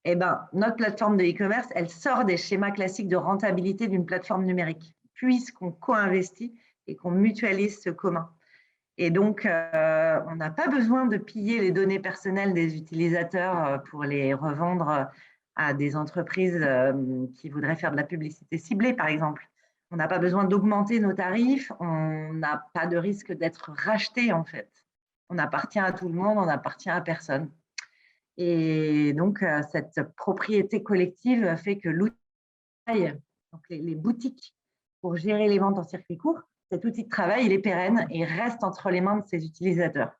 Eh ben, notre plateforme de e-commerce, elle sort des schémas classiques de rentabilité d'une plateforme numérique, puisqu'on co-investit et qu'on mutualise ce commun. Et donc, on n'a pas besoin de piller les données personnelles des utilisateurs pour les revendre à des entreprises qui voudraient faire de la publicité ciblée, par exemple. On n'a pas besoin d'augmenter nos tarifs, on n'a pas de risque d'être racheté, en fait. On appartient à tout le monde, on n'appartient à personne. Et donc, cette propriété collective fait que l'outil, donc les boutiques pour gérer les ventes en circuit court, cet outil de travail, il est pérenne et reste entre les mains de ses utilisateurs.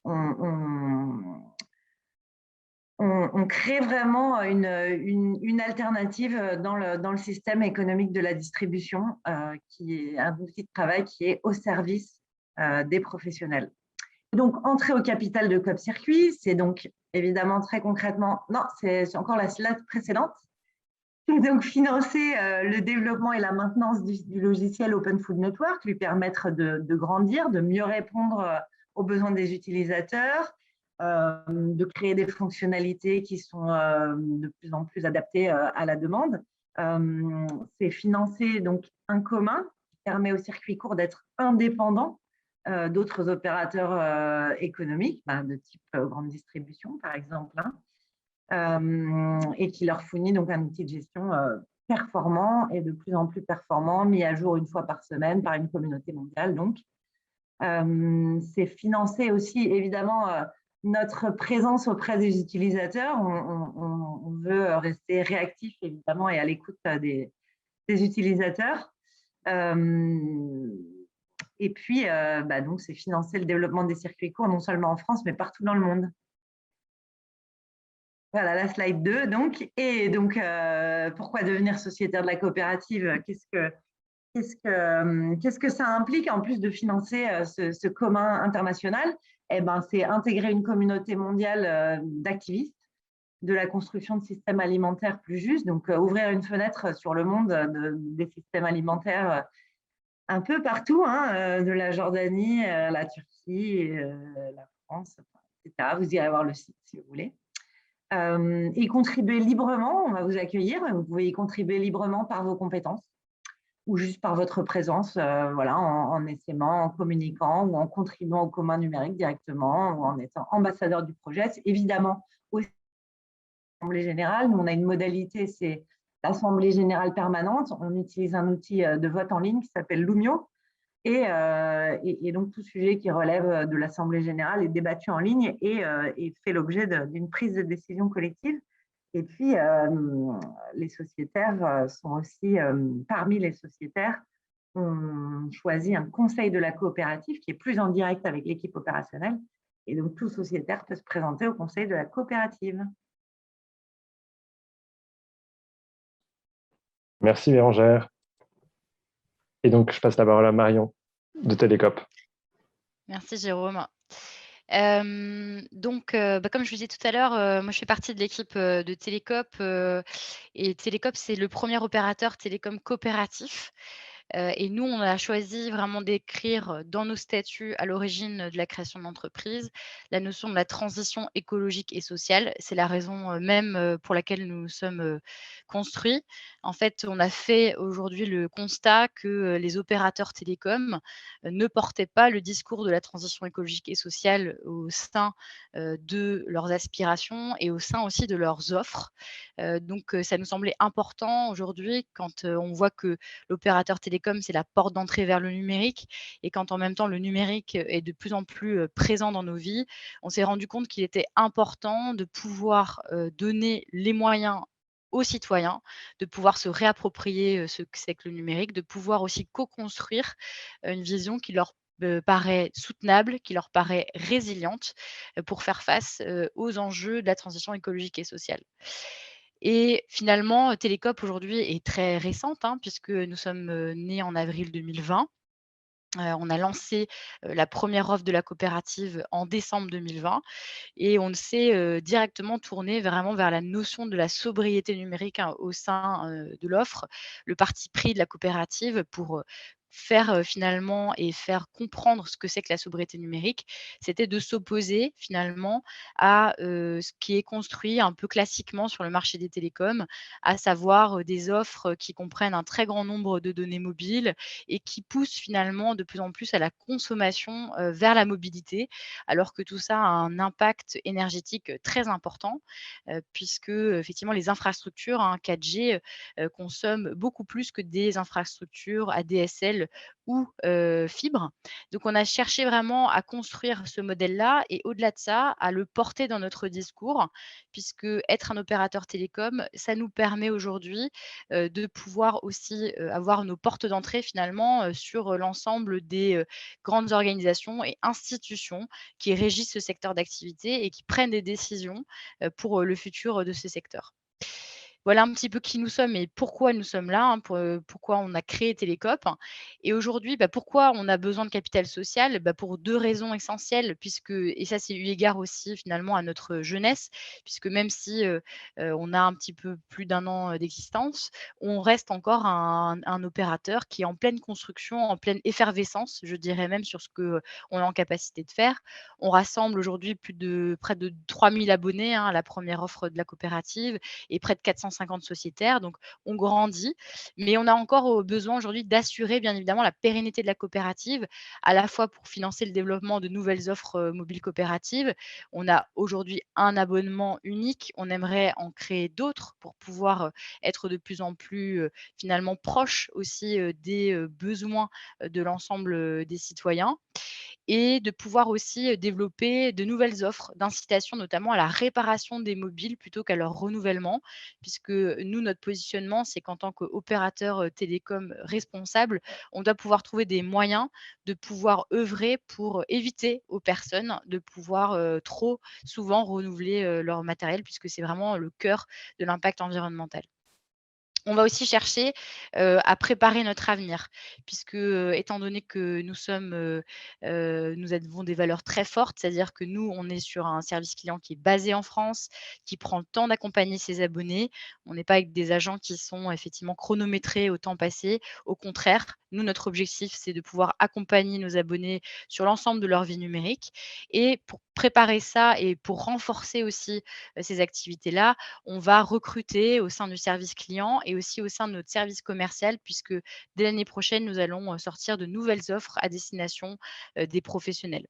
On crée vraiment une alternative dans le système économique de la distribution, qui est un outil de travail qui est au service des professionnels. Donc, entrer au capital de CopCircuit, c'est donc évidemment très concrètement, non, c'est encore la slide précédente, c'est donc financer le développement et la maintenance du logiciel Open Food Network, lui permettre de grandir, de mieux répondre aux besoins des utilisateurs, de créer des fonctionnalités qui sont de plus en plus adaptées à la demande. C'est financer donc un commun qui permet au circuit court d'être indépendant d'autres opérateurs économiques, de type grande distribution, par exemple, et qui leur fournit donc un outil de gestion performant et de plus en plus performant, mis à jour une fois par semaine par une communauté mondiale. Donc, c'est financer aussi, évidemment, notre présence auprès des utilisateurs. On veut rester réactif, évidemment, et à l'écoute des utilisateurs. Et puis, donc, c'est financer le développement des circuits courts, non seulement en France, mais partout dans le monde. Voilà la slide 2. Donc, et donc, pourquoi devenir sociétaire de la coopérative? Qu'est-ce que ça implique en plus de financer ce commun international? Eh ben, c'est intégrer une communauté mondiale d'activistes de la construction de systèmes alimentaires plus justes, donc ouvrir une fenêtre sur le monde des systèmes alimentaires un peu partout, hein, de la Jordanie, la Turquie, la France, etc. Vous irez voir le site si vous voulez. Et contribuer librement, on va vous accueillir, vous pouvez y contribuer librement par vos compétences ou juste par votre présence, voilà, en essaimant, en communiquant ou en contribuant au commun numérique directement ou en étant ambassadeur du projet. C'est évidemment aussi l'Assemblée générale. Nous, on a une modalité, c'est l'Assemblée générale permanente. On utilise un outil de vote en ligne qui s'appelle Lumio. Et donc, tout sujet qui relève de l'Assemblée générale est débattu en ligne et fait l'objet d'une prise de décision collective. Et puis, les sociétaires sont aussi, parmi les sociétaires, on choisit un conseil de la coopérative qui est plus en direct avec l'équipe opérationnelle. Et donc, tout sociétaire peut se présenter au conseil de la coopérative. Merci Bérangère. Et donc, je passe la parole à Marion de Télécope. Merci Jérôme. Comme je vous disais tout à l'heure, moi je fais partie de l'équipe de Télécope et Télécope, c'est le premier opérateur télécom coopératif. Et nous, on a choisi vraiment d'écrire dans nos statuts à l'origine de la création de l'entreprise la notion de la transition écologique et sociale. C'est la raison même pour laquelle nous nous sommes construits. En fait, on a fait aujourd'hui le constat que les opérateurs télécoms ne portaient pas le discours de la transition écologique et sociale au sein de leurs aspirations et au sein aussi de leurs offres. Ça nous semblait important aujourd'hui quand on voit que l'opérateur télécom, c'est la porte d'entrée vers le numérique et quand en même temps le numérique est de plus en plus présent dans nos vies, on s'est rendu compte qu'il était important de pouvoir donner les moyens aux citoyens, de pouvoir se réapproprier ce que c'est que le numérique, de pouvoir aussi co-construire une vision qui leur paraît soutenable, qui leur paraît résiliente pour faire face aux enjeux de la transition écologique et sociale. Et finalement, Télécope aujourd'hui est très récente, hein, puisque nous sommes nés en avril 2020. On a lancé la première offre de la coopérative en décembre 2020 et on s'est directement tourné vraiment vers la notion de la sobriété numérique, hein, au sein de l'offre. Le parti pris de la coopérative pour faire finalement et faire comprendre ce que c'est que la sobriété numérique, c'était de s'opposer finalement à ce qui est construit un peu classiquement sur le marché des télécoms, à savoir des offres qui comprennent un très grand nombre de données mobiles et qui poussent finalement de plus en plus à la consommation vers la mobilité, alors que tout ça a un impact énergétique très important, puisque effectivement les infrastructures, hein, 4G consomment beaucoup plus que des infrastructures ADSL ou fibre. Donc on a cherché vraiment à construire ce modèle-là et au-delà de ça, à le porter dans notre discours, puisque être un opérateur télécom, ça nous permet aujourd'hui de pouvoir aussi avoir nos portes d'entrée finalement sur l'ensemble des grandes organisations et institutions qui régissent ce secteur d'activité et qui prennent des décisions pour le futur de ces secteurs. Voilà un petit peu qui nous sommes et pourquoi nous sommes là, hein, pourquoi on a créé Télécope. Et aujourd'hui, pourquoi on a besoin de capital social? Pour 2 raisons essentielles puisque et ça, c'est eu égard aussi finalement à notre jeunesse, puisque même si, on a un petit peu plus d'1 an, d'existence, on reste encore un opérateur qui est en pleine construction, en pleine effervescence, je dirais même sur ce qu'on est en capacité de faire. On rassemble aujourd'hui près de 3 000 abonnés, hein, à la première offre de la coopérative et près de 450 sociétaires. Donc, on grandit, mais on a encore besoin aujourd'hui d'assurer bien évidemment la pérennité de la coopérative, à la fois pour financer le développement de nouvelles offres mobiles coopératives. On a aujourd'hui un abonnement unique. On aimerait en créer d'autres pour pouvoir être de plus en plus finalement proche aussi des besoins de l'ensemble des citoyens. et de pouvoir aussi développer de nouvelles offres d'incitation, notamment à la réparation des mobiles plutôt qu'à leur renouvellement, puisque nous, notre positionnement, c'est qu'en tant qu'opérateur télécom responsable, on doit pouvoir trouver des moyens de pouvoir œuvrer pour éviter aux personnes de pouvoir trop souvent renouveler leur matériel, puisque c'est vraiment le cœur de l'impact environnemental. On va aussi chercher, à préparer notre avenir puisque, étant donné que nous avons des valeurs très fortes, c'est-à-dire que nous, on est sur un service client qui est basé en France, qui prend le temps d'accompagner ses abonnés. On n'est pas avec des agents qui sont effectivement chronométrés au temps passé. Au contraire, nous, notre objectif, c'est de pouvoir accompagner nos abonnés sur l'ensemble de leur vie numérique et pour préparer ça et pour renforcer aussi, ces activités-là, on va recruter au sein du service client et aussi au sein de notre service commercial puisque dès l'année prochaine, nous allons, sortir de nouvelles offres à destination, des professionnels.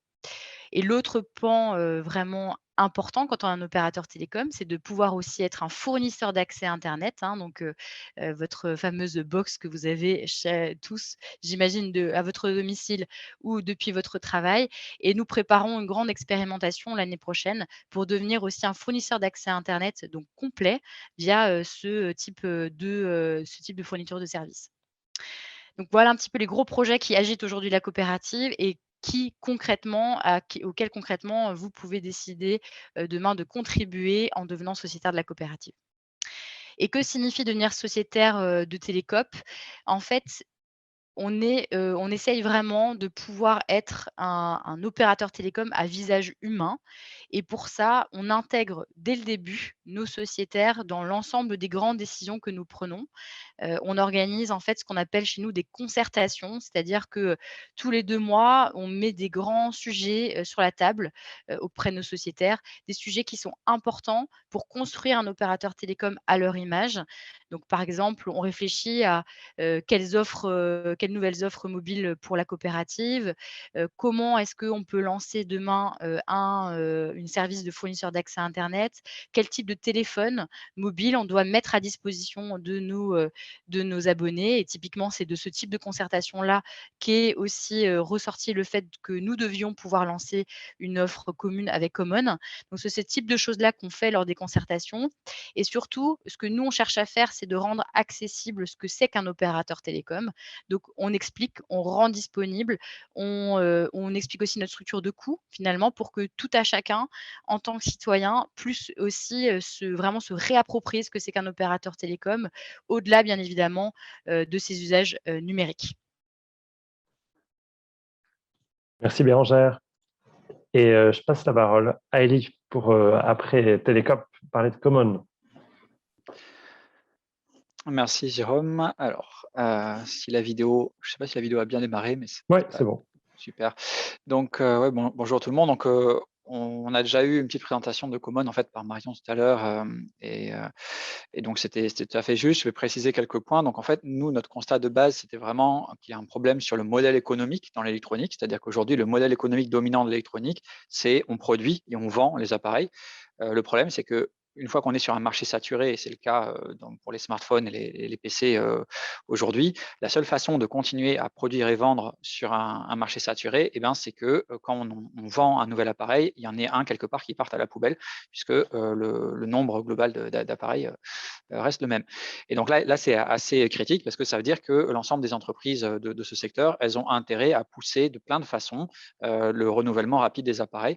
Et l'autre pan, vraiment important quand on est un opérateur télécom, c'est de pouvoir aussi être un fournisseur d'accès internet, hein, donc votre fameuse box que vous avez chez tous, j'imagine à votre domicile ou depuis votre travail et nous préparons une grande expérimentation l'année prochaine pour devenir aussi un fournisseur d'accès internet, donc complet via, ce type de fourniture de services. Donc voilà un petit peu les gros projets qui agitent aujourd'hui la coopérative et auxquels concrètement, vous pouvez décider, demain de contribuer en devenant sociétaire de la coopérative. Et que signifie devenir sociétaire, de Télécope? En fait, on essaye vraiment de pouvoir être un opérateur télécom à visage humain et pour ça, on intègre dès le début nos sociétaires dans l'ensemble des grandes décisions que nous prenons. On organise en fait ce qu'on appelle chez nous des concertations, c'est-à-dire que tous les 2 mois, on met des grands sujets, sur la table, auprès de nos sociétaires, des sujets qui sont importants pour construire un opérateur télécom à leur image. Donc par exemple, on réfléchit à, quelles nouvelles offres mobiles pour la coopérative, comment est-ce qu'on peut lancer demain, une service de fournisseur d'accès internet, quel type de téléphone mobile on doit mettre à disposition de nos abonnés et typiquement, c'est de ce type de concertation-là qu'est aussi, ressorti le fait que nous devions pouvoir lancer une offre commune avec Common. Donc c'est ce type de choses-là qu'on fait lors des concertations et surtout, ce que nous, on cherche à faire, c'est de rendre accessible ce que c'est qu'un opérateur télécom. Donc on explique, on rend disponible, on explique aussi notre structure de coût finalement pour que tout à chacun, en tant que citoyen, puisse aussi, vraiment se réapproprier ce que c'est qu'un opérateur télécom, au-delà bien évidemment, de ses usages, numériques. Merci Bérangère. Et je passe la parole à Ellie pour, après Télécop, parler de Common. Merci Jérôme. Alors, si la vidéo, je ne sais pas si la vidéo a bien démarré, mais Oui, c'est bon. Super. Donc, ouais, bonjour tout le monde. Donc, on a déjà eu une petite présentation de Common en fait par Marion tout à l'heure, et donc c'était tout à fait juste. Je vais préciser quelques points. Donc, en fait, nous, notre constat de base, c'était vraiment qu'il y a un problème sur le modèle économique dans l'électronique. C'est-à-dire qu'aujourd'hui, le modèle économique dominant de l'électronique, c'est on produit et on vend les appareils. Le problème, c'est que une fois qu'on est sur un marché saturé, et c'est le cas pour les smartphones et les PC aujourd'hui, la seule façon de continuer à produire et vendre sur un marché saturé, eh ben, c'est que quand on vend un nouvel appareil, il y en ait un quelque part qui parte à la poubelle, puisque le nombre global d'appareils reste le même. Et donc là c'est assez critique parce que ça veut dire que l'ensemble des entreprises de ce secteur, elles ont intérêt à pousser de plein de façons le renouvellement rapide des appareils.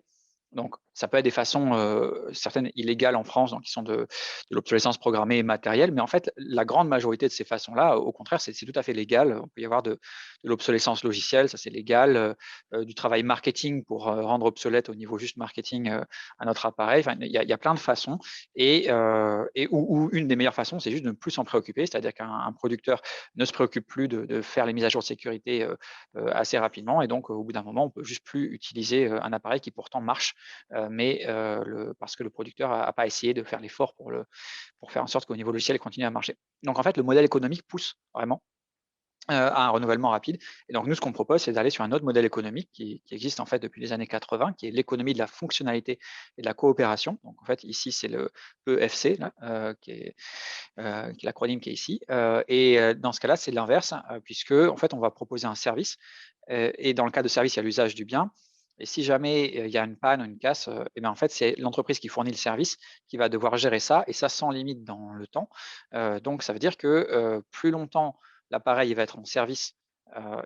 Donc, ça peut être des façons certaines illégales en France, donc qui sont de l'obsolescence programmée matérielle, mais en fait, la grande majorité de ces façons-là, au contraire, c'est tout à fait légal. On peut y avoir de l'obsolescence logicielle, ça c'est légal, du travail marketing pour rendre obsolète au niveau juste marketing à notre appareil. Enfin, il y a plein de façons, ou une des meilleures façons, c'est juste de ne plus s'en préoccuper, c'est-à-dire qu'un producteur ne se préoccupe plus de faire les mises à jour de sécurité assez rapidement, et donc au bout d'un moment, on peut juste plus utiliser un appareil qui pourtant marche, mais parce que le producteur n'a pas essayé de faire l'effort pour faire en sorte qu'au niveau logiciel, il continue à marcher. Donc en fait, le modèle économique pousse vraiment à un renouvellement rapide. Et donc nous, ce qu'on propose, c'est d'aller sur un autre modèle économique qui existe en fait depuis les années 80, qui est l'économie de la fonctionnalité et de la coopération. Donc en fait, ici, c'est le EFC, là, qui est l'acronyme qui est ici. Dans ce cas-là, c'est l'inverse, puisque en fait, on va proposer un service. Et dans le cas de service, il y a l'usage du bien. Et si jamais il y a une panne ou une casse, et bien en fait, c'est l'entreprise qui fournit le service qui va devoir gérer ça, et ça sans limite dans le temps. Donc ça veut dire que plus longtemps l'appareil va être en service,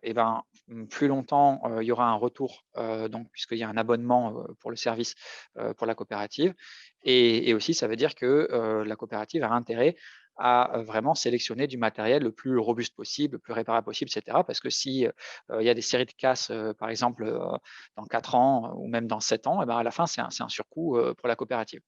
et ben, plus longtemps il y aura un retour, donc puisqu'il y a un abonnement pour le service pour la coopérative. Et aussi, ça veut dire que la coopérative a intérêt à vraiment sélectionner du matériel le plus robuste possible, le plus réparable possible, etc. Parce que si il y a des séries de casses, par exemple, dans 4 ans ou même dans 7 ans, et ben à la fin, c'est un surcoût pour la coopérative.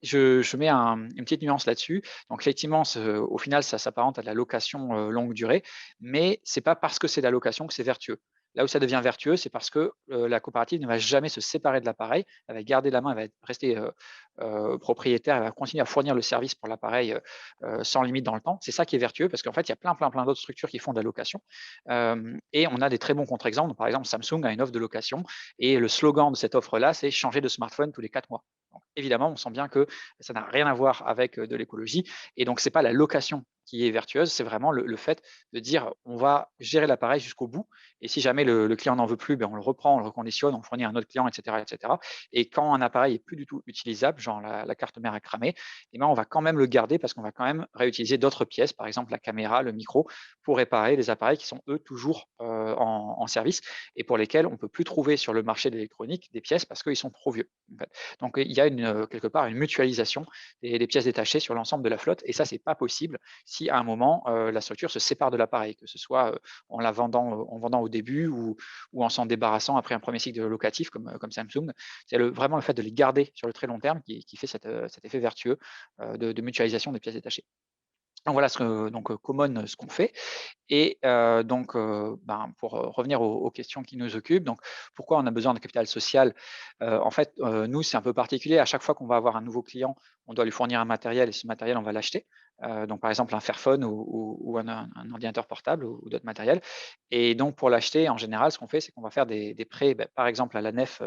Je mets une petite nuance là-dessus. Donc effectivement, au final, ça s'apparente à de la location longue durée, mais ce n'est pas parce que c'est de la location que c'est vertueux. Là où ça devient vertueux, c'est parce que la coopérative ne va jamais se séparer de l'appareil, elle va garder la main, elle va rester propriétaire, elle va continuer à fournir le service pour l'appareil sans limite dans le temps. C'est ça qui est vertueux, parce qu'en fait, il y a plein d'autres structures qui font de la location. Et on a des très bons contre-exemples. Par exemple, Samsung a une offre de location, et le slogan de cette offre-là, c'est changer de smartphone tous les 4 mois. Donc, évidemment, on sent bien que ça n'a rien à voir avec de l'écologie. Et donc, ce n'est pas la location qui est vertueuse, c'est vraiment le fait de dire on va gérer l'appareil jusqu'au bout. Et si jamais le client n'en veut plus, ben on le reprend, on le reconditionne, on fournit à un autre client, etc., etc. Et quand un appareil est plus du tout utilisable, genre la carte mère a cramé, eh ben on va quand même le garder parce qu'on va quand même réutiliser d'autres pièces, par exemple la caméra, le micro, pour réparer les appareils qui sont eux toujours en service et pour lesquels on ne peut plus trouver sur le marché de l'électronique des pièces parce qu'ils sont trop vieux. En fait. Donc il y a quelque part une mutualisation des pièces détachées sur l'ensemble de la flotte, et ça, c'est pas possible si à un moment la structure se sépare de l'appareil, que ce soit en vendant au début ou en s'en débarrassant après un premier cycle locatif comme Samsung. C'est vraiment le fait de les garder sur le très long terme qui fait cet effet vertueux de mutualisation des pièces détachées. Donc voilà Common, ce qu'on fait. Et pour revenir aux questions qui nous occupent, donc pourquoi on a besoin de capital social? En fait, nous, c'est un peu particulier. À chaque fois qu'on va avoir un nouveau client, on doit lui fournir un matériel, et ce matériel, on va l'acheter. Donc, par exemple, un Fairphone ou un ordinateur portable ou d'autres matériels. Et donc, pour l'acheter, en général, ce qu'on fait, c'est qu'on va faire des prêts, par exemple, à la nef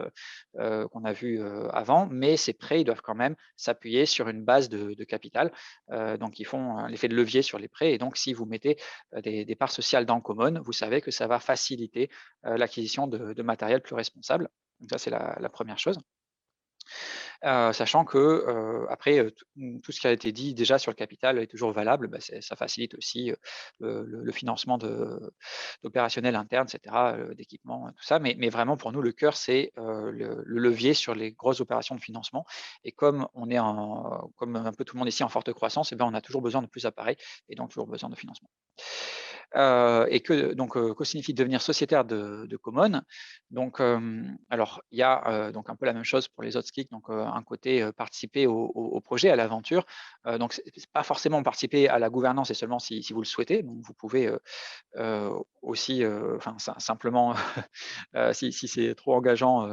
qu'on a vu avant, mais ces prêts, ils doivent quand même s'appuyer sur une base de capital. Donc, ils font l'effet de levier sur les prêts. Et donc, si vous mettez des parts sociales dans Common, vous savez que ça va faciliter l'acquisition de matériel plus responsable. Donc ça, c'est la première chose. Sachant que après, tout ce qui a été dit déjà sur le capital est toujours valable, ça facilite aussi le financement d'opérationnels internes, etc., d'équipements, tout ça. Mais vraiment, pour nous, le cœur, c'est le levier sur les grosses opérations de financement. Et comme on est comme un peu tout le monde ici en forte croissance, et ben, on a toujours besoin de plus d'appareils et donc toujours besoin de financement. Et que signifie devenir sociétaire de Common? Donc, alors il y a donc un peu la même chose pour les autres SCIC, donc un côté participer au projet, à l'aventure. Donc c'est pas forcément participer à la gouvernance, et seulement si vous le souhaitez. Donc vous pouvez aussi, simplement si c'est trop engageant,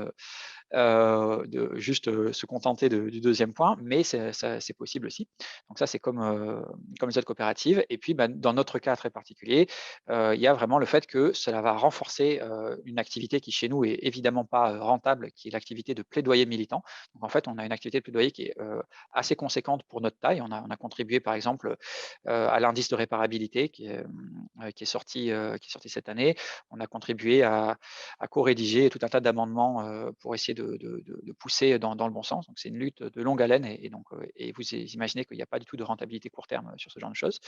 de juste se contenter du deuxième point, mais c'est possible aussi. Donc ça, c'est comme les autres coopératives. Et puis, dans notre cas très particulier, il y a vraiment le fait que cela va renforcer une activité qui, chez nous, est évidemment pas rentable, qui est l'activité de plaidoyer militant. Donc en fait, on a une activité de plaidoyer qui est assez conséquente pour notre taille. On a contribué, par exemple, à l'indice de réparabilité qui est sorti cette année. On a contribué à co-rédiger tout un tas d'amendements pour essayer de pousser dans le bon sens. Donc c'est une lutte de longue haleine, et vous imaginez qu'il n'y a pas du tout de rentabilité court terme sur ce genre de choses.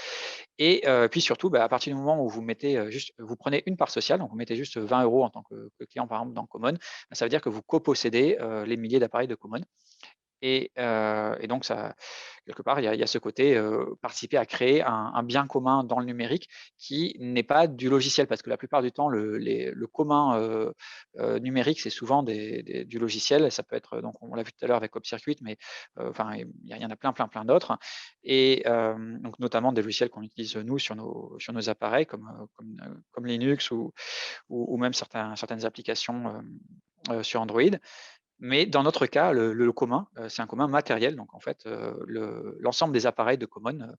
Et puis surtout, à partir du moment où vous mettez vous prenez une part sociale, donc vous mettez juste 20 € en tant que client, par exemple, dans Common, ça veut dire que vous copossédez les milliers d'appareils de Common. Et donc, ça, quelque part, il y a ce côté participer à créer un bien commun dans le numérique qui n'est pas du logiciel, parce que la plupart du temps, le commun numérique, c'est souvent du logiciel. Ça peut être, donc on l'a vu tout à l'heure avec OpCircuit, mais il y en a plein d'autres. Et donc, notamment des logiciels qu'on utilise nous sur nos appareils, comme Linux ou même certaines applications sur Android. Mais dans notre cas, le commun, c'est un commun matériel. Donc en fait, l'ensemble des appareils de Common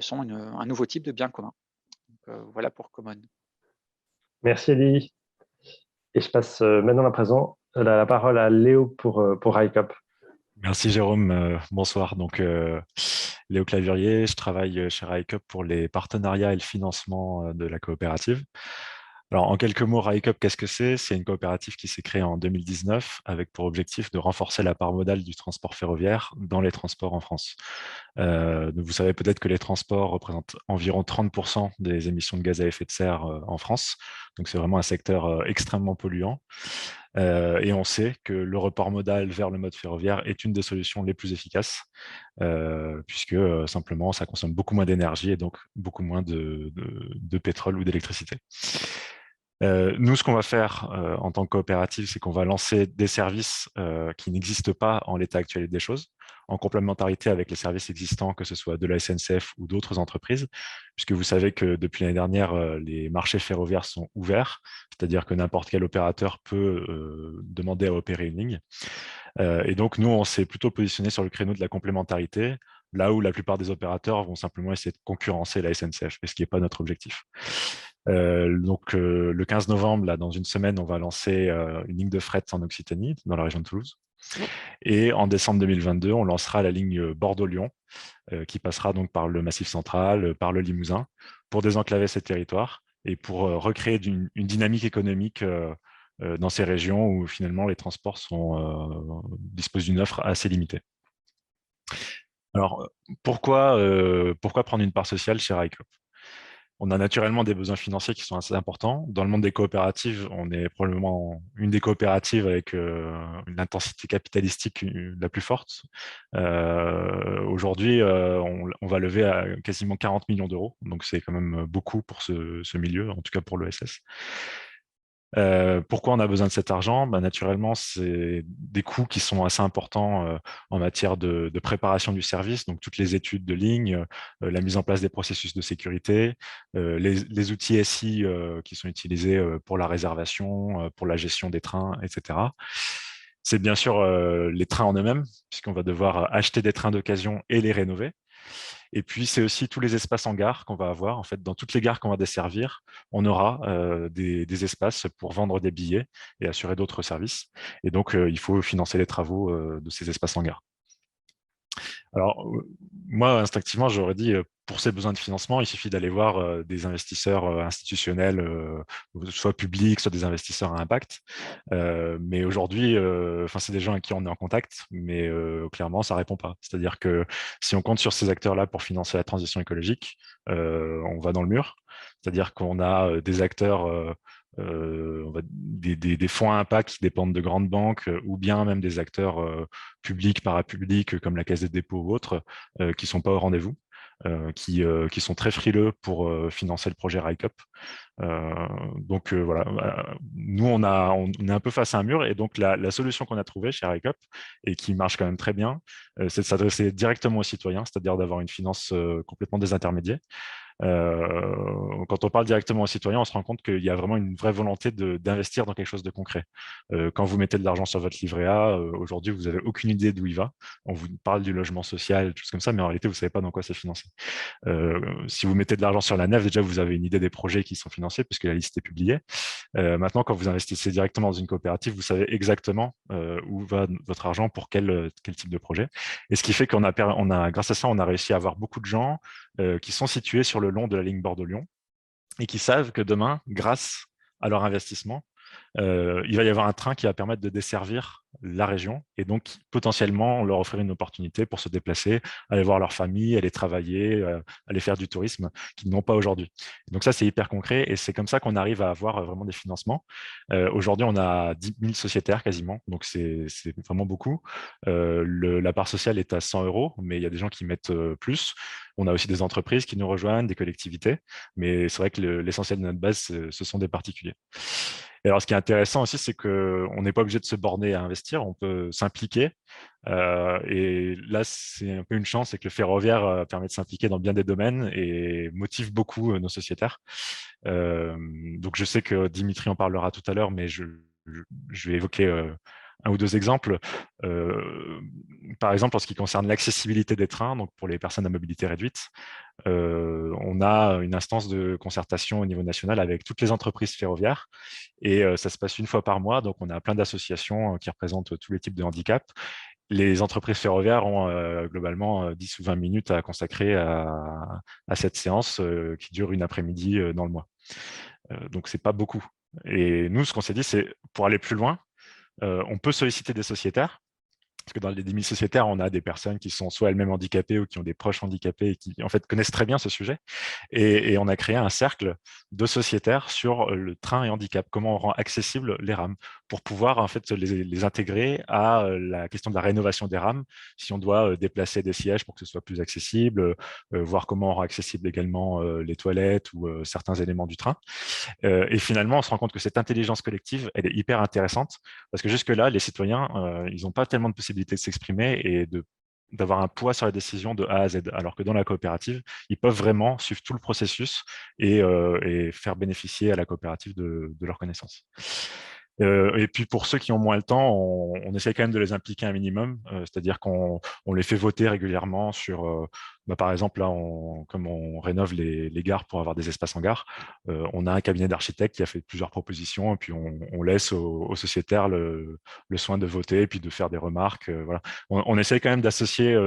sont un nouveau type de bien commun. Donc, voilà pour Common. Merci Elie. Et je passe maintenant la parole à Léo pour RICOP. Merci Jérôme, bonsoir. Donc Léo Clavurier, je travaille chez RICOP pour les partenariats et le financement de la coopérative. Alors, en quelques mots, RaiCup, qu'est-ce que c'est? C'est une coopérative qui s'est créée en 2019 avec pour objectif de renforcer la part modale du transport ferroviaire dans les transports en France. Donc vous savez peut-être que les transports représentent environ 30% des émissions de gaz à effet de serre en France. Donc c'est vraiment un secteur extrêmement polluant. Et on sait que le report modal vers le mode ferroviaire est une des solutions les plus efficaces, puisque simplement ça consomme beaucoup moins d'énergie et donc beaucoup moins de pétrole ou d'électricité. Nous, ce qu'on va faire en tant que coopérative, c'est qu'on va lancer des services qui n'existent pas en l'état actuel des choses, en complémentarité avec les services existants, que ce soit de la SNCF ou d'autres entreprises, puisque vous savez que depuis l'année dernière, les marchés ferroviaires sont ouverts, c'est-à-dire que n'importe quel opérateur peut demander à opérer une ligne. Et donc, nous, on s'est plutôt positionné sur le créneau de la complémentarité, là où la plupart des opérateurs vont simplement essayer de concurrencer la SNCF, ce qui n'est pas notre objectif. Le 15 novembre, là, dans une semaine, on va lancer une ligne de fret en Occitanie, dans la région de Toulouse. Et en décembre 2022, on lancera la ligne Bordeaux-Lyon, qui passera donc par le Massif central, par le Limousin, pour désenclaver ces territoires et pour recréer une dynamique économique dans ces régions où finalement les transports disposent d'une offre assez limitée. Alors, pourquoi prendre une part sociale chez RaiCup? On a naturellement des besoins financiers qui sont assez importants. Dans le monde des coopératives, on est probablement une des coopératives avec une intensité capitalistique la plus forte. Aujourd'hui, on va lever à quasiment 40 millions d'euros. Donc, c'est quand même beaucoup pour ce milieu, en tout cas pour l'ESS. Pourquoi on a besoin de cet argent? Naturellement, c'est des coûts qui sont assez importants en matière de préparation du service, donc toutes les études de ligne, la mise en place des processus de sécurité, les outils SI qui sont utilisés pour la réservation, pour la gestion des trains, etc. C'est bien sûr les trains en eux-mêmes, puisqu'on va devoir acheter des trains d'occasion et les rénover. Et puis, c'est aussi tous les espaces en gare qu'on va avoir. En fait, dans toutes les gares qu'on va desservir, on aura des espaces pour vendre des billets et assurer d'autres services. Et donc, il faut financer les travaux de ces espaces en gare. Alors, moi, instinctivement, j'aurais dit, pour ces besoins de financement, il suffit d'aller voir des investisseurs institutionnels, soit publics, soit des investisseurs à impact. Mais aujourd'hui, c'est des gens avec qui on est en contact, mais clairement, ça ne répond pas. C'est-à-dire que si on compte sur ces acteurs-là pour financer la transition écologique, on va dans le mur. C'est-à-dire qu'on a des acteurs des fonds à impact qui dépendent de grandes banques ou bien même des acteurs publics, parapublics comme la Caisse des dépôts ou autres qui ne sont pas au rendez-vous, qui sont très frileux pour financer le projet RaiCup. Voilà, nous on est un peu face à un mur et donc la solution qu'on a trouvée chez RaiCup et qui marche quand même très bien, c'est de s'adresser directement aux citoyens, c'est-à-dire d'avoir une finance complètement désintermédiée. Quand on parle directement aux citoyens, on se rend compte qu'il y a vraiment une vraie volonté d'investir dans quelque chose de concret. Quand vous mettez de l'argent sur votre livret A, aujourd'hui, vous n'avez aucune idée d'où il va. On vous parle du logement social, des choses comme ça, mais en réalité, vous ne savez pas dans quoi c'est financé. Si vous mettez de l'argent sur la nef, déjà, vous avez une idée des projets qui sont financés, puisque la liste est publiée. Maintenant, quand vous investissez directement dans une coopérative, vous savez exactement où va votre argent pour quel type de projet. Et ce qui fait grâce à ça, on a réussi à avoir beaucoup de gens qui sont situés sur le long de la ligne Bordeaux-Lyon et qui savent que demain, grâce à leur investissement, il va y avoir un train qui va permettre de desservir la région et donc potentiellement leur offrir une opportunité pour se déplacer, aller voir leur famille, aller travailler, aller faire du tourisme qu'ils n'ont pas aujourd'hui. Donc ça, c'est hyper concret et c'est comme ça qu'on arrive à avoir vraiment des financements. Aujourd'hui, on a 10 000 sociétaires quasiment, donc c'est vraiment beaucoup. La part sociale est à 100 €, mais il y a des gens qui mettent plus. On a aussi des entreprises qui nous rejoignent, des collectivités, mais c'est vrai que l'essentiel de notre base, ce sont des particuliers. Et alors, ce qui est intéressant aussi, c'est qu'on n'est pas obligé de se borner à investir, on peut s'impliquer. Et là, c'est un peu une chance, c'est que le ferroviaire permet de s'impliquer dans bien des domaines et motive beaucoup nos sociétaires. Donc, je sais que Dimitri en parlera tout à l'heure, mais je vais évoquer un ou deux exemples. Par exemple, en ce qui concerne l'accessibilité des trains, donc pour les personnes à mobilité réduite, on a une instance de concertation au niveau national avec toutes les entreprises ferroviaires et ça se passe une fois par mois. Donc, on a plein d'associations qui représentent tous les types de handicap. Les entreprises ferroviaires ont globalement 10 ou 20 minutes à consacrer à cette séance qui dure une après-midi dans le mois. Donc, ce n'est pas beaucoup. Et nous, ce qu'on s'est dit, c'est pour aller plus loin, on peut solliciter des sociétaires. Parce que dans les 10 000 sociétaires, on a des personnes qui sont soit elles-mêmes handicapées ou qui ont des proches handicapés et qui, en fait, connaissent très bien ce sujet. Et on a créé un cercle de sociétaires sur le train et handicap, comment on rend accessibles les rames, pour pouvoir en fait les intégrer à la question de la rénovation des rames, si on doit déplacer des sièges pour que ce soit plus accessible, voir comment on rend accessible également les toilettes ou certains éléments du train. Et finalement, on se rend compte que cette intelligence collective, elle est hyper intéressante, parce que jusque-là, les citoyens, ils n'ont pas tellement de possibilités de s'exprimer et d'avoir un poids sur la décision de A à Z, alors que dans la coopérative, ils peuvent vraiment suivre tout le processus et faire bénéficier à la coopérative de leurs connaissances. Et puis pour ceux qui ont moins le temps, on essaie quand même de les impliquer un minimum, c'est-à-dire qu'on les fait voter régulièrement sur, par exemple, là, comme on rénove les gares pour avoir des espaces en gare, on a un cabinet d'architectes qui a fait plusieurs propositions et puis on laisse aux sociétaires le soin de voter et puis de faire des remarques. Voilà. On essaie quand même d'associer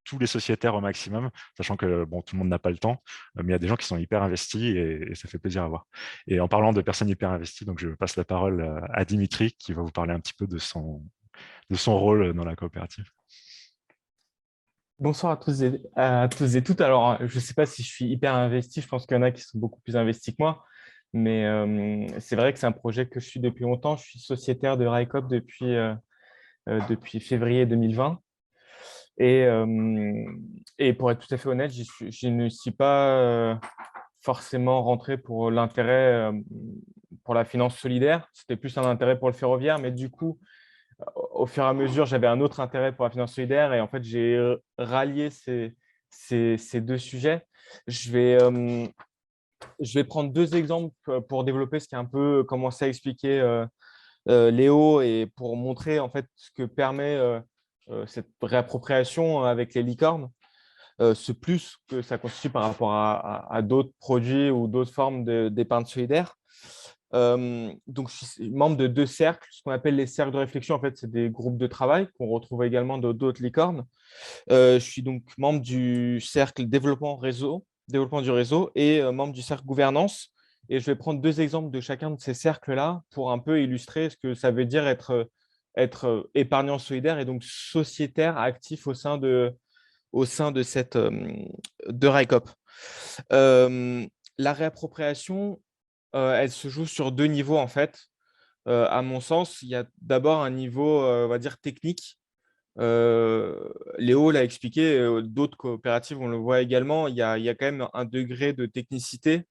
tous les sociétaires au maximum, sachant que bon, tout le monde n'a pas le temps, mais il y a des gens qui sont hyper investis et ça fait plaisir à voir. Et en parlant de personnes hyper investies, donc je passe la parole à Dimitri qui va vous parler un petit peu de son rôle dans la coopérative. Bonsoir à tous et toutes. Alors, je ne sais pas si je suis hyper investi, je pense qu'il y en a qui sont beaucoup plus investis que moi, mais c'est vrai que c'est un projet que je suis depuis longtemps. Je suis sociétaire de RICOP depuis février 2020. Et pour être tout à fait honnête, je ne suis pas forcément rentré pour l'intérêt pour la finance solidaire. C'était plus un intérêt pour le ferroviaire, mais du coup, au fur et à mesure, j'avais un autre intérêt pour la finance solidaire et en fait, j'ai rallié ces deux sujets. Je vais prendre deux exemples pour développer ce qui a un peu commencé à expliquer Léo et pour montrer en fait ce que permet cette réappropriation avec les licornes, ce plus que ça constitue par rapport à d'autres produits ou d'autres formes d'épargne solidaire. Donc, je suis membre de deux cercles, ce qu'on appelle les cercles de réflexion. En fait, c'est des groupes de travail qu'on retrouve également dans d'autres licornes. Je suis donc membre du cercle développement du réseau et membre du cercle gouvernance. Et je vais prendre deux exemples de chacun de ces cercles-là pour un peu illustrer ce que ça veut dire être épargnant solidaire et donc sociétaire actif au sein de cette de RICOP. La réappropriation, elle se joue sur deux niveaux en fait. À mon sens, il y a d'abord un niveau, on va dire, technique. Léo l'a expliqué, d'autres coopératives, on le voit également, il y a quand même un degré de technicité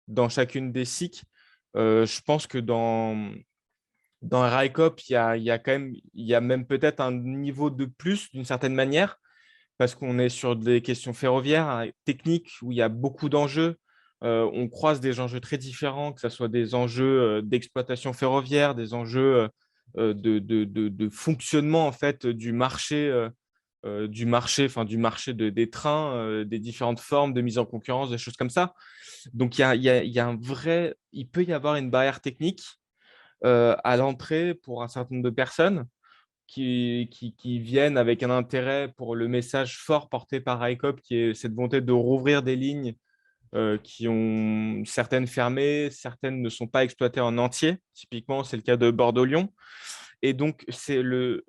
dans chacune des SIC. Je pense que dans RICOP, il y a même peut-être un niveau de plus d'une certaine manière, parce qu'on est sur des questions ferroviaires, techniques, où il y a beaucoup d'enjeux. On croise des enjeux très différents, que ce soit des enjeux d'exploitation ferroviaire, des enjeux de fonctionnement en fait du marché des trains, des différentes formes de mise en concurrence, des choses comme ça. Donc, il peut y avoir une barrière technique à l'entrée pour un certain nombre de personnes qui viennent avec un intérêt pour le message fort porté par RICOP, qui est cette volonté de rouvrir des lignes qui ont certaines fermées, certaines ne sont pas exploitées en entier. Typiquement, c'est le cas de Bordeaux-Lyon. Et donc, c'est le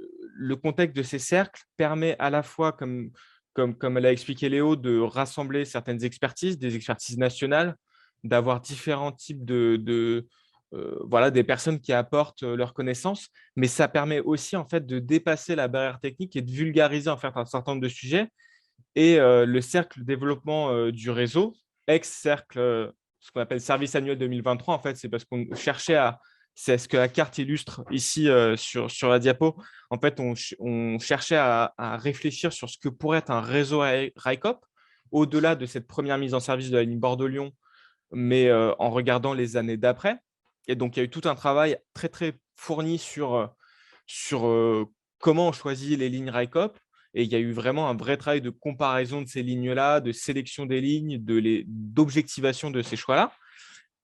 contexte de ces cercles permet à la fois, comme l'a expliqué Léo, de rassembler certaines expertises, des expertises nationales, d'avoir différents types des personnes qui apportent leurs connaissances, mais ça permet aussi en fait de dépasser la barrière technique et de vulgariser en fait un certain nombre de sujets. Et le cercle développement du réseau, ex-cercle, ce qu'on appelle service annuel 2023, en fait, c'est parce qu'on cherchait c'est ce que la carte illustre ici sur la diapo. En fait, on cherchait à réfléchir sur ce que pourrait être un réseau RICOP, au-delà de cette première mise en service de la ligne Bordeaux-Lyon, mais en regardant les années d'après. Et donc, il y a eu tout un travail très, très fourni sur comment on choisit les lignes RICOP. Et il y a eu vraiment un vrai travail de comparaison de ces lignes-là, de sélection des lignes, d'objectivation de ces choix-là,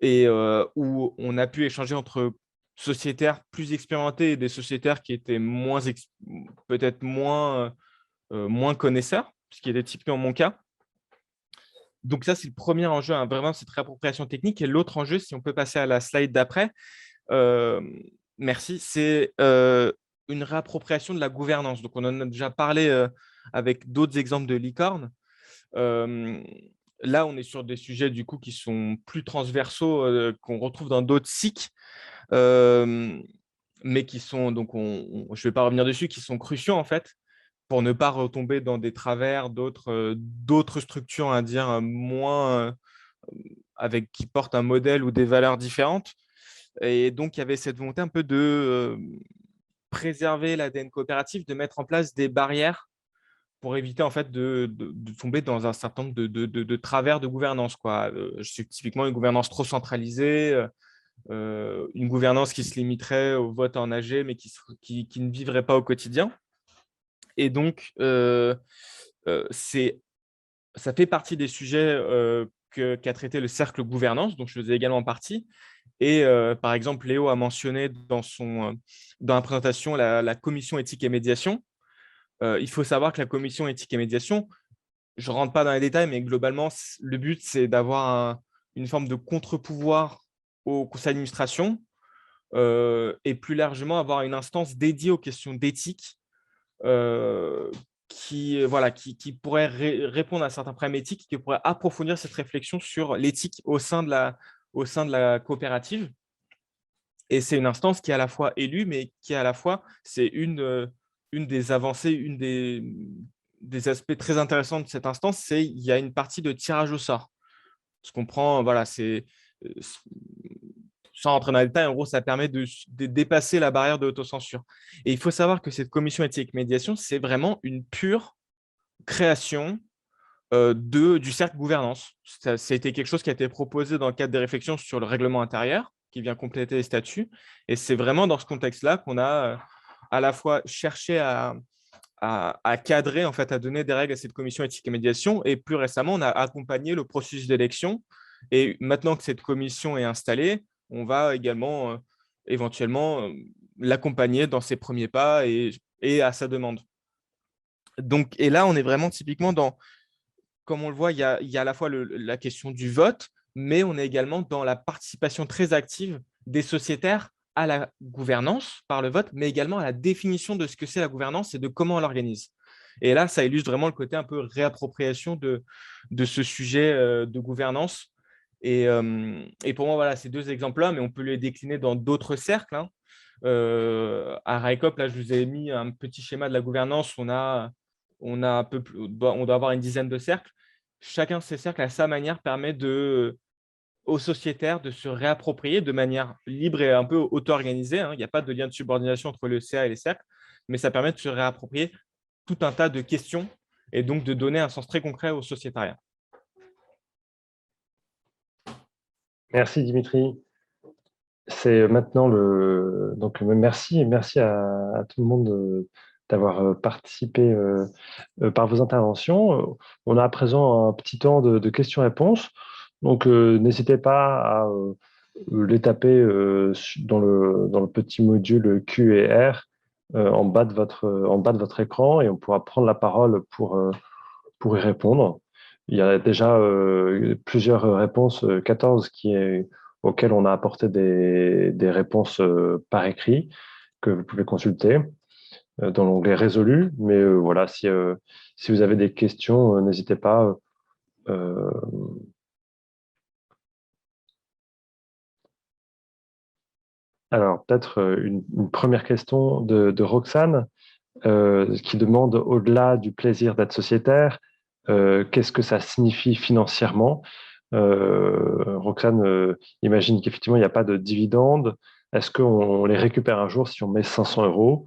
et où on a pu échanger entre sociétaires plus expérimentés et des sociétaires qui étaient peut-être moins connaisseurs, ce qui était typiquement mon cas. Donc ça, c'est le premier enjeu, hein, vraiment cette réappropriation technique. Et l'autre enjeu, si on peut passer à la slide d'après, merci, c'est une réappropriation de la gouvernance. Donc on en a déjà parlé avec d'autres exemples de licorne. Là, on est sur des sujets du coup qui sont plus transversaux, qu'on retrouve dans d'autres SIC, mais qui sont, donc je ne vais pas revenir dessus, qui sont cruciaux en fait, pour ne pas retomber dans des travers d'autres structures, on va dire, moins qui portent un modèle ou des valeurs différentes. Et donc, il y avait cette volonté un peu de préserver l'ADN coopératif, de mettre en place des barrières pour éviter en fait de tomber dans un certain nombre de travers de gouvernance, quoi. Typiquement, une gouvernance trop centralisée, une gouvernance qui se limiterait au vote en AG, mais qui ne vivrait pas au quotidien. Et donc, ça fait partie des sujets qu'a traité le cercle gouvernance, dont je faisais également partie. Et par exemple, Léo a mentionné dans la présentation la commission éthique et médiation. Il faut savoir que la commission éthique et médiation, je ne rentre pas dans les détails, mais globalement, le but, c'est d'avoir une forme de contre-pouvoir au conseil d'administration et plus largement avoir une instance dédiée aux questions d'éthique qui pourrait répondre à certains problèmes éthiques, qui pourrait approfondir cette réflexion sur l'éthique au sein de la coopérative. Et c'est une instance qui est à la fois élue, mais qui est à la fois, c'est une des avancées, une des aspects très intéressants de cette instance, c'est qu'il y a une partie de tirage au sort. Ce qu'on prend, voilà, sans rentrer dans les détails, en gros, ça permet de dépasser la barrière de l'autocensure. Et il faut savoir que cette commission éthique médiation, c'est vraiment une pure création du cercle gouvernance. Ça a été quelque chose qui a été proposé dans le cadre des réflexions sur le règlement intérieur, qui vient compléter les statuts. Et c'est vraiment dans ce contexte-là qu'on a à la fois cherché à cadrer, en fait, à donner des règles à cette commission éthique et médiation. Et plus récemment, on a accompagné le processus d'élection. Et maintenant que cette commission est installée, on va également éventuellement l'accompagner dans ses premiers pas et à sa demande. Donc, et là, on est vraiment typiquement dans, comme on le voit, il y a à la fois la question du vote, mais on est également dans la participation très active des sociétaires à la gouvernance par le vote, mais également à la définition de ce que c'est la gouvernance et de comment on l'organise. Et là, ça illustre vraiment le côté un peu réappropriation de ce sujet de gouvernance. Et pour moi, voilà, ces deux exemples-là, mais on peut les décliner dans d'autres cercles, hein. À RICOP, là, je vous ai mis un petit schéma de la gouvernance. On doit avoir une dizaine de cercles. Chacun de ces cercles, à sa manière, permet aux sociétaires de se réapproprier de manière libre et un peu auto-organisée, hein. Il n'y a pas de lien de subordination entre le CA et les cercles, mais ça permet de se réapproprier tout un tas de questions et donc de donner un sens très concret au sociétariat. Merci Dimitri. C'est maintenant donc merci à tout le monde d'avoir participé par vos interventions. On a à présent un petit temps de questions-réponses. Donc n'hésitez pas à les taper dans le petit module Q et R en bas de votre écran, et on pourra prendre la parole pour y répondre. Il y a déjà plusieurs réponses, 14 auxquelles on a apporté des réponses par écrit que vous pouvez consulter dans l'onglet résolu. Mais voilà, si vous avez des questions, n'hésitez pas. Alors, peut-être une première question de Roxane qui demande, au-delà du plaisir d'être sociétaire, qu'est-ce que ça signifie financièrement? Roxane imagine qu'effectivement, il n'y a pas de dividendes. Est-ce qu'on les récupère un jour si on met 500 €?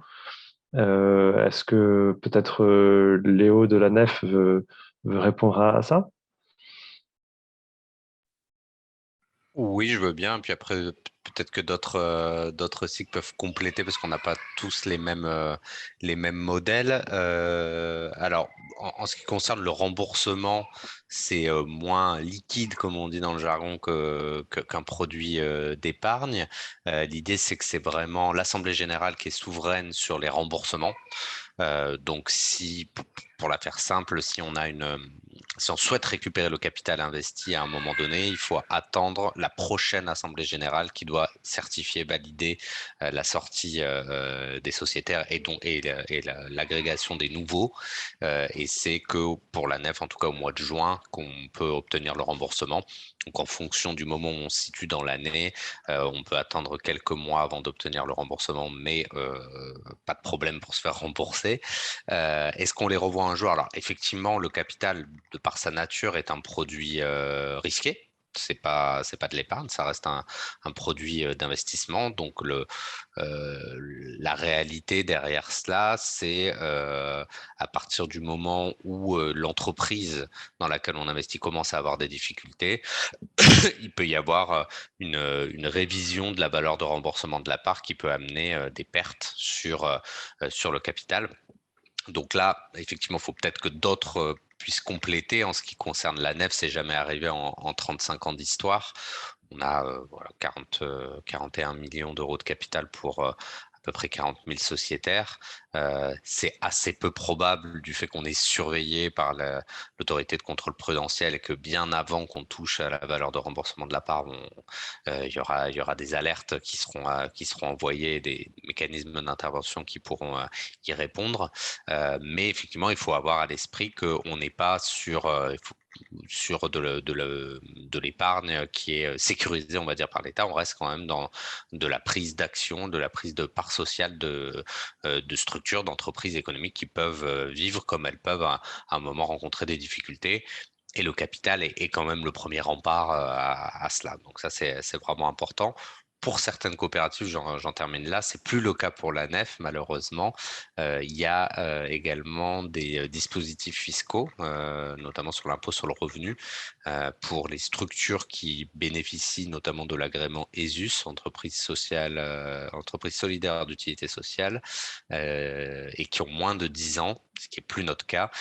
Est-ce que peut-être Léo de la Nef veut répondre à ça? Oui, je veux bien. Puis après, peut-être que d'autres cycles peuvent compléter parce qu'on n'a pas tous les mêmes modèles. Alors, en ce qui concerne le remboursement, c'est moins liquide, comme on dit dans le jargon, qu'un produit d'épargne. L'idée, c'est que c'est vraiment l'Assemblée générale qui est souveraine sur les remboursements. Donc, si pour la faire simple, si on souhaite récupérer le capital investi à un moment donné, il faut attendre la prochaine assemblée générale qui doit certifier, valider la sortie des sociétaires et l'agrégation des nouveaux. Et c'est que pour la nef, en tout cas au mois de juin, qu'on peut obtenir le remboursement. Donc en fonction du moment où on se situe dans l'année, on peut attendre quelques mois avant d'obtenir le remboursement, mais pas de problème pour se faire rembourser. Est-ce qu'on les revoit un jour? Alors effectivement, le capital, de par sa nature, est un produit risqué. C'est pas de l'épargne, ça reste un produit d'investissement. Donc la réalité derrière cela, c'est à partir du moment où l'entreprise dans laquelle on investit commence à avoir des difficultés, il peut y avoir une révision de la valeur de remboursement de la part qui peut amener des pertes sur le capital. Donc là, effectivement, il faut peut-être que d'autres puissent compléter. En ce qui concerne la nef, c'est jamais arrivé en 35 ans d'histoire. On a 41 millions d'euros de capital pour à peu près 40 000 sociétaires. C'est assez peu probable du fait qu'on est surveillé par l'autorité de contrôle prudentiel et que bien avant qu'on touche à la valeur de remboursement de la part, il y aura des alertes qui seront envoyées, des mécanismes d'intervention qui pourront y répondre. Mais effectivement, il faut avoir à l'esprit qu'on n'est pas sur de l'épargne qui est sécurisée, on va dire, par l'État. On reste quand même dans de la prise d'action, de la prise de part sociale de structures, d'entreprises économiques qui peuvent vivre comme elles peuvent à un moment rencontrer des difficultés. Et le capital est quand même le premier rempart à cela. Donc ça, c'est vraiment important. Pour certaines coopératives, j'en termine là, c'est plus le cas pour la nef, malheureusement. Il y a également des dispositifs fiscaux, notamment sur l'impôt sur le revenu, pour les structures qui bénéficient notamment de l'agrément ESUS, entreprise solidaire d'utilité sociale, et qui ont moins de 10 ans, ce qui n'est plus notre cas.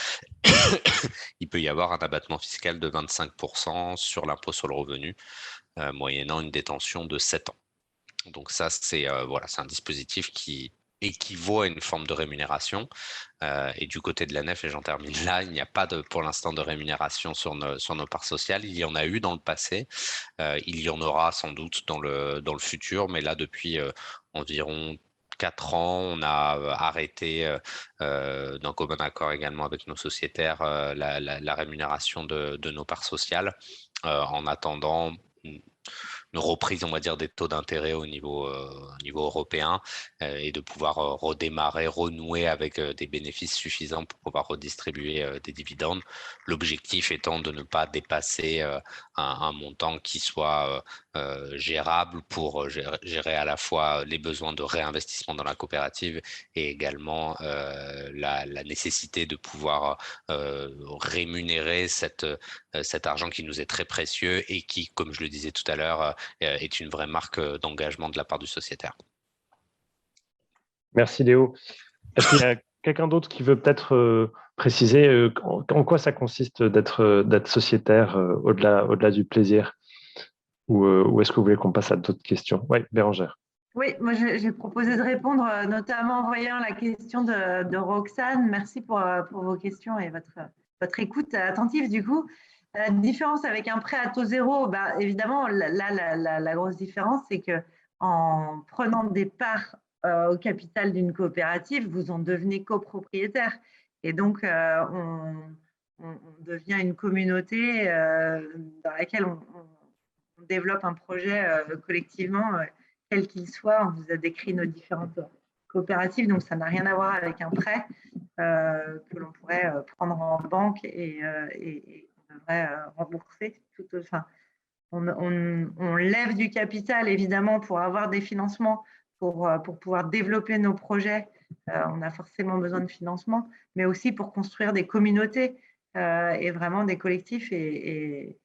Il peut y avoir un abattement fiscal de 25% sur l'impôt sur le revenu, moyennant une détention de 7 ans. Donc ça, c'est un dispositif qui équivaut à une forme de rémunération. Et du côté de la nef, et j'en termine là, il n'y a pas pour l'instant de rémunération sur nos parts sociales. Il y en a eu dans le passé, il y en aura sans doute dans le futur, mais là, depuis environ 4 ans, on a arrêté d'un commun accord également avec nos sociétaires la rémunération de nos parts sociales en attendant une reprise, on va dire, des taux d'intérêt au niveau européen et de pouvoir redémarrer, renouer avec des bénéfices suffisants pour pouvoir redistribuer des dividendes. L'objectif étant de ne pas dépasser un montant qui soit gérable pour gérer à la fois les besoins de réinvestissement dans la coopérative et également la nécessité de pouvoir rémunérer cet argent qui nous est très précieux et qui, comme je le disais tout à l'heure, est une vraie marque d'engagement de la part du sociétaire. Merci Léo. Est-ce qu'il y a quelqu'un d'autre qui veut peut-être préciser en quoi ça consiste d'être sociétaire au-delà du plaisir, ou est-ce que vous voulez qu'on passe à d'autres questions? Oui, Bérangère. Oui, moi j'ai proposé de répondre notamment en voyant la question de Roxane. Merci pour vos questions et votre écoute attentive du coup. La différence avec un prêt à taux zéro, évidemment, là, la grosse différence, c'est qu'en prenant des parts au capital d'une coopérative, vous en devenez copropriétaire. Et donc, on devient une communauté dans laquelle on développe un projet collectivement, quel qu'il soit. On vous a décrit nos différentes coopératives, donc ça n'a rien à voir avec un prêt que l'on pourrait prendre en banque et devrait rembourser. On lève du capital évidemment pour avoir des financements, pour pouvoir développer nos projets. On a forcément besoin de financement, mais aussi pour construire des communautés et vraiment des collectifs. Et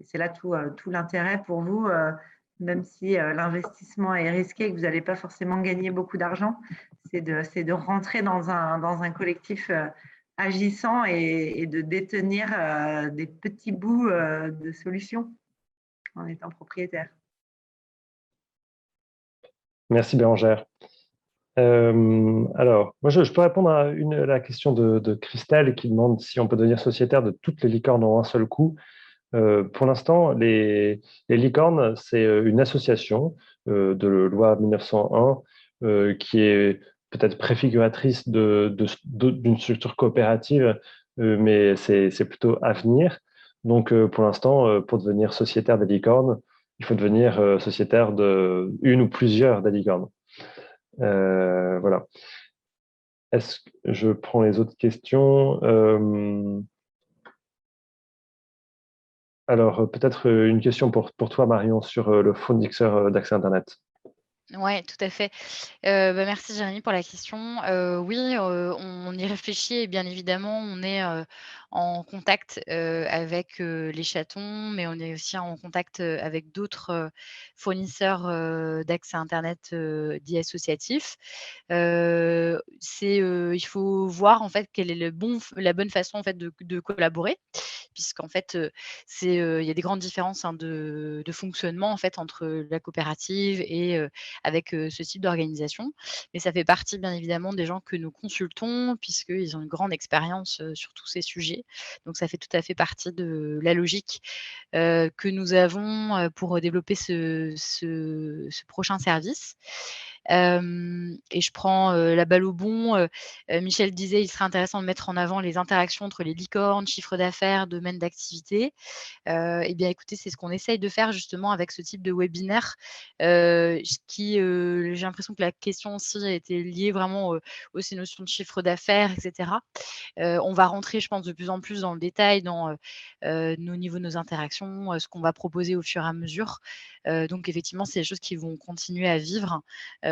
c'est là tout l'intérêt pour vous, même si l'investissement est risqué et que vous n'allez pas forcément gagner beaucoup d'argent, c'est de rentrer dans un collectif agissant et de détenir des petits bouts de solutions en étant propriétaire. Merci Bérangère. Alors, moi, je peux répondre à la question de Christelle qui demande si on peut devenir sociétaire de toutes les licornes en un seul coup. Pour l'instant, les licornes, c'est une association de loi 1901 qui est peut-être préfiguratrice d'une structure coopérative, mais c'est plutôt à venir. Donc, pour l'instant, pour devenir sociétaire des licornes, il faut devenir sociétaire de une ou plusieurs des licornes. Voilà. Est-ce que je prends les autres questions? Alors, peut-être une question pour toi, Marion, sur le fournisseur d'accès Internet. Oui, tout à fait. Merci Jérémy pour la question. Oui, on y réfléchit et bien évidemment, on est, en contact, avec, les chatons, mais on est aussi en contact, avec d'autres, fournisseurs, d'accès internet, dits associatifs. Il faut voir en fait quel est la bonne façon en fait de collaborer, puisqu'en fait, il y a des grandes différences, hein, de fonctionnement en fait entre la coopérative et avec, ce type d'organisation. Mais ça fait partie bien évidemment des gens que nous consultons puisqu'ils ont une grande expérience, sur tous ces sujets. Donc ça fait tout à fait partie de la logique, que nous avons, pour développer ce prochain service. Et je prends, la balle au bond, Michel disait: «Il serait intéressant de mettre en avant les interactions entre les licornes, chiffre d'affaires, domaine d'activité». Et bien, écoutez, c'est ce qu'on essaye de faire justement avec ce type de webinaire, j'ai l'impression que la question aussi a été liée vraiment, aux ces notions de chiffre d'affaires et cetera. On va rentrer, je pense, de plus en plus dans le détail, dans, nos interactions, ce qu'on va proposer au fur et à mesure. Donc effectivement, c'est des choses qui vont continuer à vivre,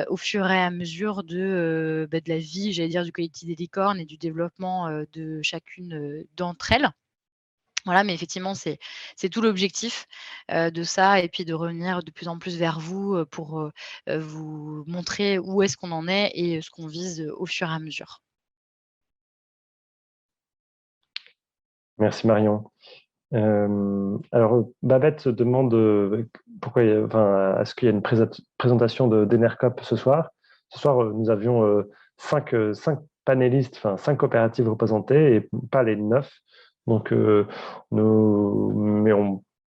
au fur et à mesure de la vie, j'allais dire, du collectif des licornes et du développement, de chacune, d'entre elles. Voilà, mais effectivement, c'est tout l'objectif, de ça et puis de revenir de plus en plus vers vous, pour, vous montrer où est-ce qu'on en est et ce qu'on vise, au fur et à mesure. Merci, Marion. Alors, Babette se demande pourquoi, est-ce qu'il y a une présentation d'Enercop ce soir? Ce soir, nous avions cinq panélistes, 5 coopératives représentées et pas les 9. Donc, mais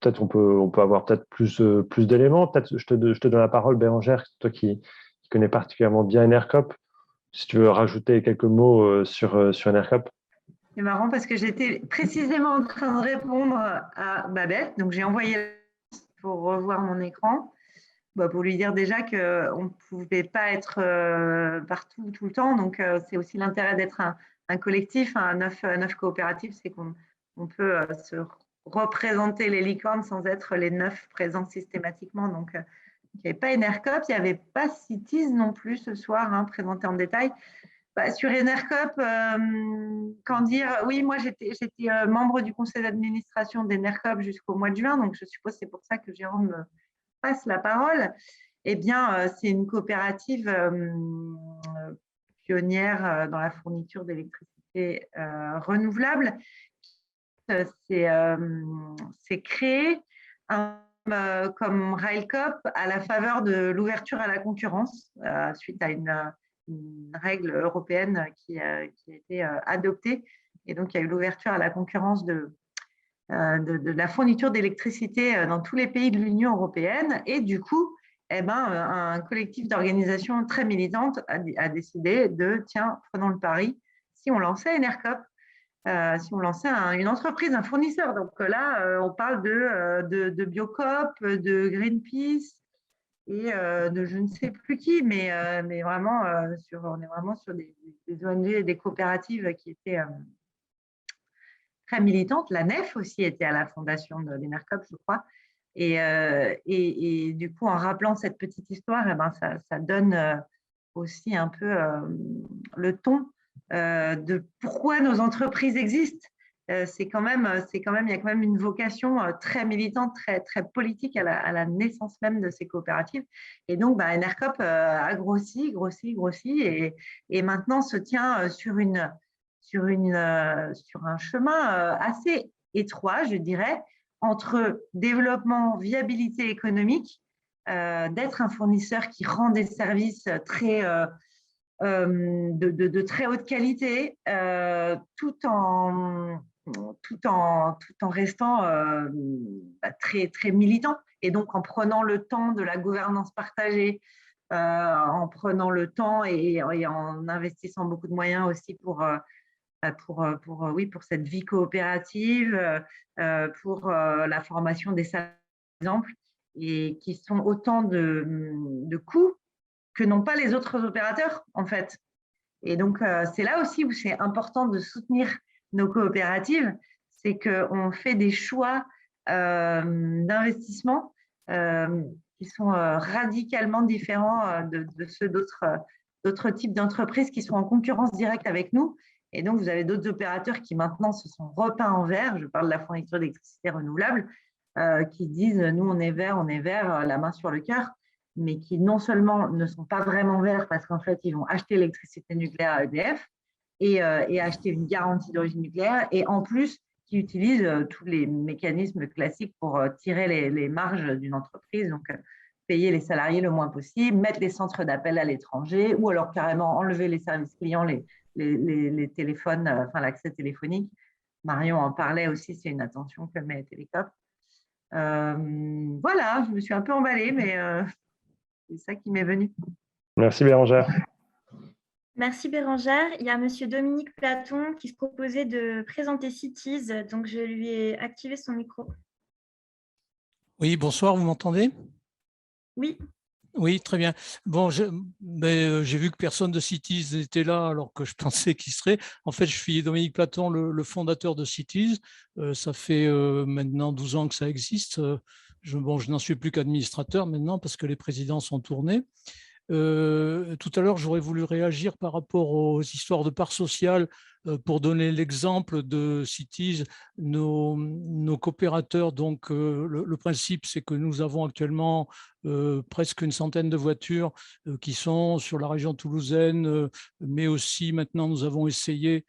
peut-être on peut avoir peut-être plus d'éléments. Peut-être je te donne la parole, Bérangère, toi qui connais particulièrement bien Enercop, si tu veux rajouter quelques mots sur Enercop. C'est marrant parce que j'étais précisément en train de répondre à Babette. Donc, j'ai envoyé pour revoir mon écran, pour lui dire déjà qu'on ne pouvait pas être partout tout le temps. Donc, c'est aussi l'intérêt d'être un collectif, un 9 coopératives, c'est qu'on peut se représenter les licornes sans être les 9 présents systématiquement. Donc, il n'y avait pas Enercop, il n'y avait pas Cities non plus ce soir, présenté en détail. Sur Enercop, quand dire, oui, moi j'étais membre du conseil d'administration d'Enercop jusqu'au mois de juin, donc je suppose que c'est pour ça que Jérôme me passe la parole. Eh bien, c'est une coopérative pionnière dans la fourniture d'électricité renouvelable. C'est créé comme Railcoop à la faveur de l'ouverture à la concurrence suite à une règle européenne qui a été adoptée. Et donc, il y a eu l'ouverture à la concurrence de la fourniture d'électricité dans tous les pays de l'Union européenne. Et du coup, un collectif d'organisations très militantes a décidé tiens, prenons le pari, si on lançait Enercop, si on lançait une entreprise, un fournisseur. Donc là, on parle de Biocoop, de Greenpeace, et de je ne sais plus qui, mais vraiment, on est vraiment sur des ONG et des coopératives qui étaient très militantes. La NEF aussi était à la fondation de l'Enercop, je crois. Et du coup, en rappelant cette petite histoire, ça donne aussi un peu le ton de pourquoi nos entreprises existent. Il y a quand même une vocation très militante, très, très politique à la naissance même de ces coopératives. Et donc, Enercop a grossi et maintenant se tient sur un chemin assez étroit, je dirais, entre développement, viabilité économique, d'être un fournisseur qui rend des services très de très haute qualité, tout en restant très, très militant. Et donc, en prenant le temps de la gouvernance partagée, en prenant le temps et en investissant beaucoup de moyens aussi pour cette vie coopérative, pour la formation des salariés, par exemple, et qui sont autant de coûts que n'ont pas les autres opérateurs, en fait. Et donc, c'est là aussi où c'est important de soutenir nos coopératives, c'est qu'on fait des choix d'investissement qui sont radicalement différents de ceux d'autres types d'entreprises qui sont en concurrence directe avec nous. Et donc, vous avez d'autres opérateurs qui maintenant se sont repeints en vert, je parle de la fourniture d'électricité renouvelable, qui disent « nous, on est vert, la main sur le cœur », mais qui non seulement ne sont pas vraiment verts parce qu'en fait, ils vont acheter l'électricité nucléaire à EDF et acheter une garantie d'origine nucléaire, et en plus, qui utilisent tous les mécanismes classiques pour tirer les marges d'une entreprise, donc payer les salariés le moins possible, mettre les centres d'appel à l'étranger, ou alors carrément enlever les services clients, les téléphones, enfin l'accès téléphonique. Marion en parlait aussi, c'est une attention que met Télécop. Voilà, je me suis un peu emballée, mais c'est ça qui m'est venu. Merci Bérangère. Merci Bérangère. Il y a Monsieur Dominique Platon qui se proposait de présenter Cities, donc je lui ai activé son micro. Oui, bonsoir, vous m'entendez? Oui. Oui, très bien. Bon, j'ai vu que personne de Cities n'était là alors que je pensais qu'il serait. En fait, je suis Dominique Platon, le fondateur de Cities. Ça fait maintenant 12 ans que ça existe. Je n'en suis plus qu'administrateur maintenant parce que les présidents sont tournés. Tout à l'heure, j'aurais voulu réagir par rapport aux histoires de parts sociales pour donner l'exemple de Cities, nos coopérateurs. Donc, le principe, c'est que nous avons actuellement presque une centaine de voitures qui sont sur la région toulousaine, mais aussi maintenant, nous avons essaimé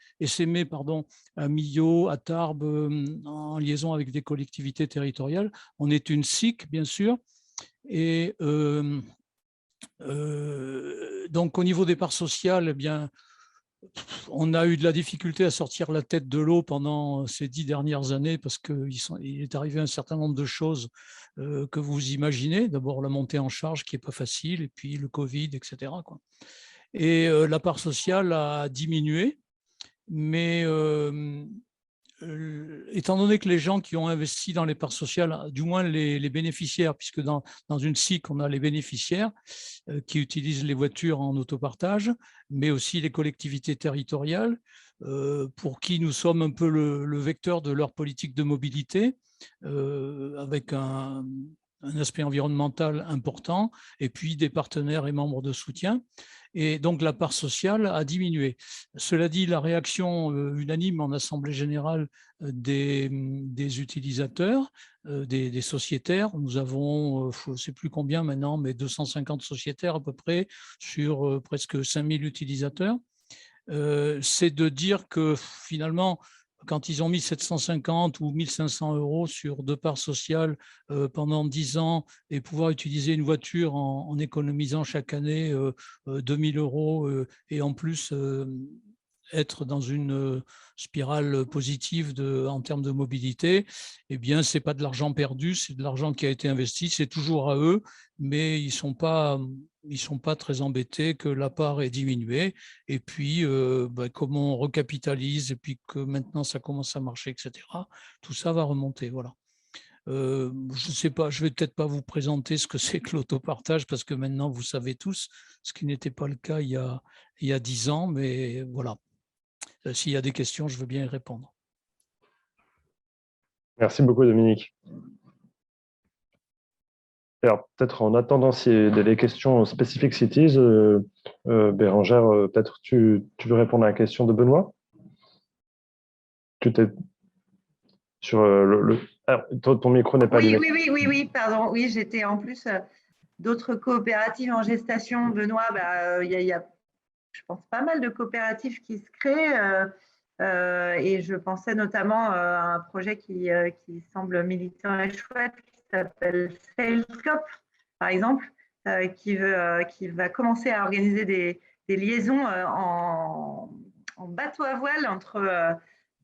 à Millau, à Tarbes, en liaison avec des collectivités territoriales. On est une SIC, bien sûr, et donc, au niveau des parts sociales, eh bien, on a eu de la difficulté à sortir la tête de l'eau pendant ces 10 dernières années parce qu'il est arrivé un certain nombre de choses que vous imaginez. D'abord, la montée en charge qui n'est pas facile, et puis le Covid, etc., quoi. Et la part sociale a diminué, mais étant donné que les gens qui ont investi dans les parts sociales, du moins les bénéficiaires, puisque dans une SIC, on a les bénéficiaires qui utilisent les voitures en autopartage, mais aussi les collectivités territoriales, pour qui nous sommes un peu le vecteur de leur politique de mobilité, avec un aspect environnemental important, et puis des partenaires et membres de soutien. Et donc, la part sociale a diminué. Cela dit, la réaction unanime en Assemblée générale des utilisateurs, des sociétaires, nous avons, je ne sais plus combien maintenant, mais 250 sociétaires à peu près sur presque 5000 utilisateurs, c'est de dire que finalement, quand ils ont mis 750 ou 1500 € sur 2 parts sociales pendant 10 ans et pouvoir utiliser une voiture en économisant chaque année 2000 € et en plus être dans une spirale positive en termes de mobilité, eh bien, ce n'est pas de l'argent perdu, c'est de l'argent qui a été investi, c'est toujours à eux, mais ils ne sont pas très embêtés que la part ait diminué. Et puis, comme on recapitalise et puis que maintenant ça commence à marcher, etc., tout ça va remonter. Voilà. Je ne sais pas, je ne vais peut-être pas vous présenter ce que c'est que l'autopartage parce que maintenant vous savez tous, ce qui n'était pas le cas il y a 10 ans, mais voilà. S'il y a des questions, je veux bien y répondre. Merci beaucoup, Dominique. Alors, peut-être en attendant s'il y a des questions spécifiques Cities, Bérangère, peut-être tu veux répondre à la question de Benoît? Tu t'es sur Alors, ton micro n'est pas allumé. Oui, pardon. Oui, j'étais en plus d'autres coopératives en gestation. Benoît, il y a, je pense, pas mal de coopératives qui se créent. Et je pensais notamment à un projet qui semble militant et chouette, qui s'appelle Salescop, par exemple, qui va commencer à organiser liaisons en bateau à voile entre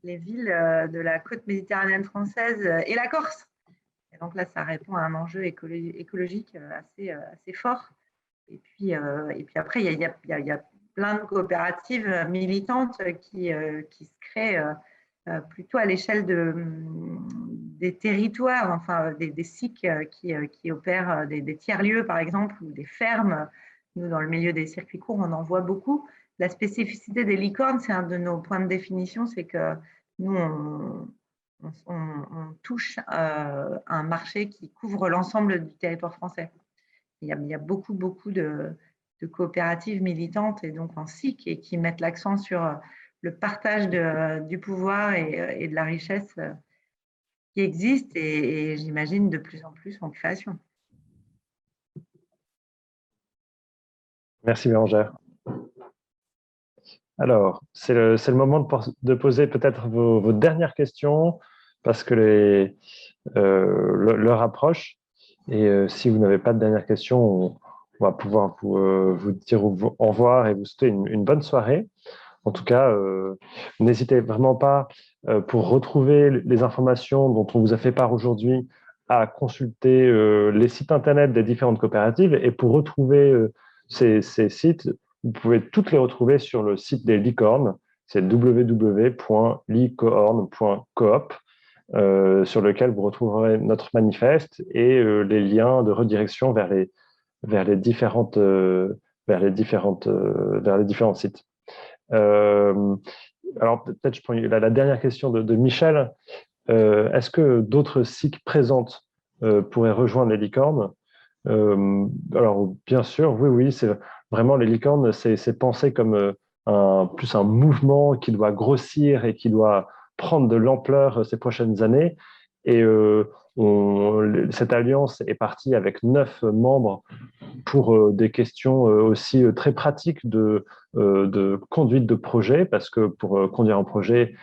les villes de la côte méditerranéenne française et la Corse. Et donc là, ça répond à un enjeu écologique assez fort. Et puis après, il y a plein de coopératives militantes qui se créent plutôt à l'échelle des territoires, enfin des SIC qui opèrent des tiers-lieux, par exemple, ou des fermes. Nous, dans le milieu des circuits courts, on en voit beaucoup. La spécificité des licornes, c'est un de nos points de définition, c'est que nous, on touche un marché qui couvre l'ensemble du territoire français. Il y a beaucoup de coopératives militantes et donc en SIC et qui mettent l'accent sur le partage du pouvoir et de la richesse qui existe et j'imagine de plus en plus en création. Merci Bérangère. Alors, c'est le moment de poser peut-être vos dernières questions parce que l'heure approche. Et si vous n'avez pas de dernières questions, on va pouvoir vous dire au revoir et vous souhaiter une bonne soirée. En tout cas, n'hésitez vraiment pas, pour retrouver les informations dont on vous a fait part aujourd'hui, à consulter les sites internet des différentes coopératives. Et pour retrouver ces sites, vous pouvez toutes les retrouver sur le site des licornes, c'est www.licorne.coop, sur lequel vous retrouverez notre manifeste et les liens de redirection vers les différents sites. Alors, peut-être je prends la dernière question de Michel. Est-ce que d'autres SIC présentes pourraient rejoindre les licornes? Alors, bien sûr, oui, c'est vraiment les licornes, c'est pensé comme plus un mouvement qui doit grossir et qui doit prendre de l'ampleur ces prochaines années. Et cette alliance est partie avec 9 membres pour des questions aussi très pratiques de conduite de projet, parce que pour conduire un projet,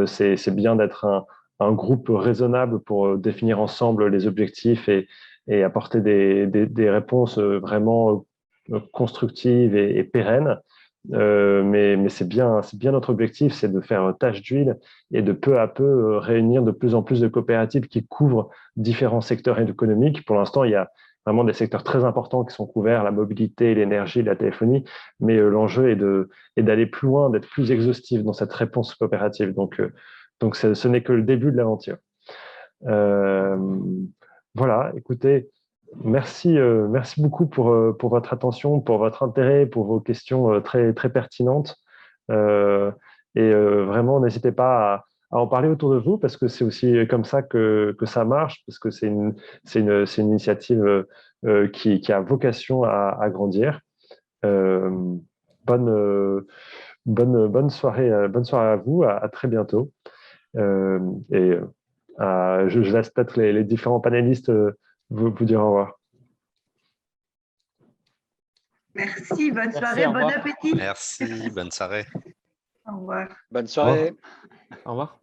c'est bien d'être un groupe raisonnable pour définir ensemble les objectifs et apporter des réponses vraiment constructives et pérennes. Mais c'est bien notre objectif, c'est de faire tâche d'huile et de peu à peu réunir de plus en plus de coopératives qui couvrent différents secteurs économiques. Pour l'instant, il y a vraiment des secteurs très importants qui sont couverts, la mobilité, l'énergie, la téléphonie, mais l'enjeu est d'aller plus loin, d'être plus exhaustif dans cette réponse coopérative. Donc ce n'est que le début de l'aventure. Voilà, écoutez, merci beaucoup pour votre attention, pour votre intérêt, pour vos questions très, très pertinentes. Vraiment, n'hésitez pas à en parler autour de vous, parce que c'est aussi comme ça que ça marche, parce que c'est une initiative qui a vocation à grandir. Bonne soirée à vous, à très bientôt. Je laisse peut-être les différents panélistes vous dire au revoir. Merci, bonne soirée, bon appétit. Merci, bonne soirée. Au revoir. Bonne soirée. Au revoir.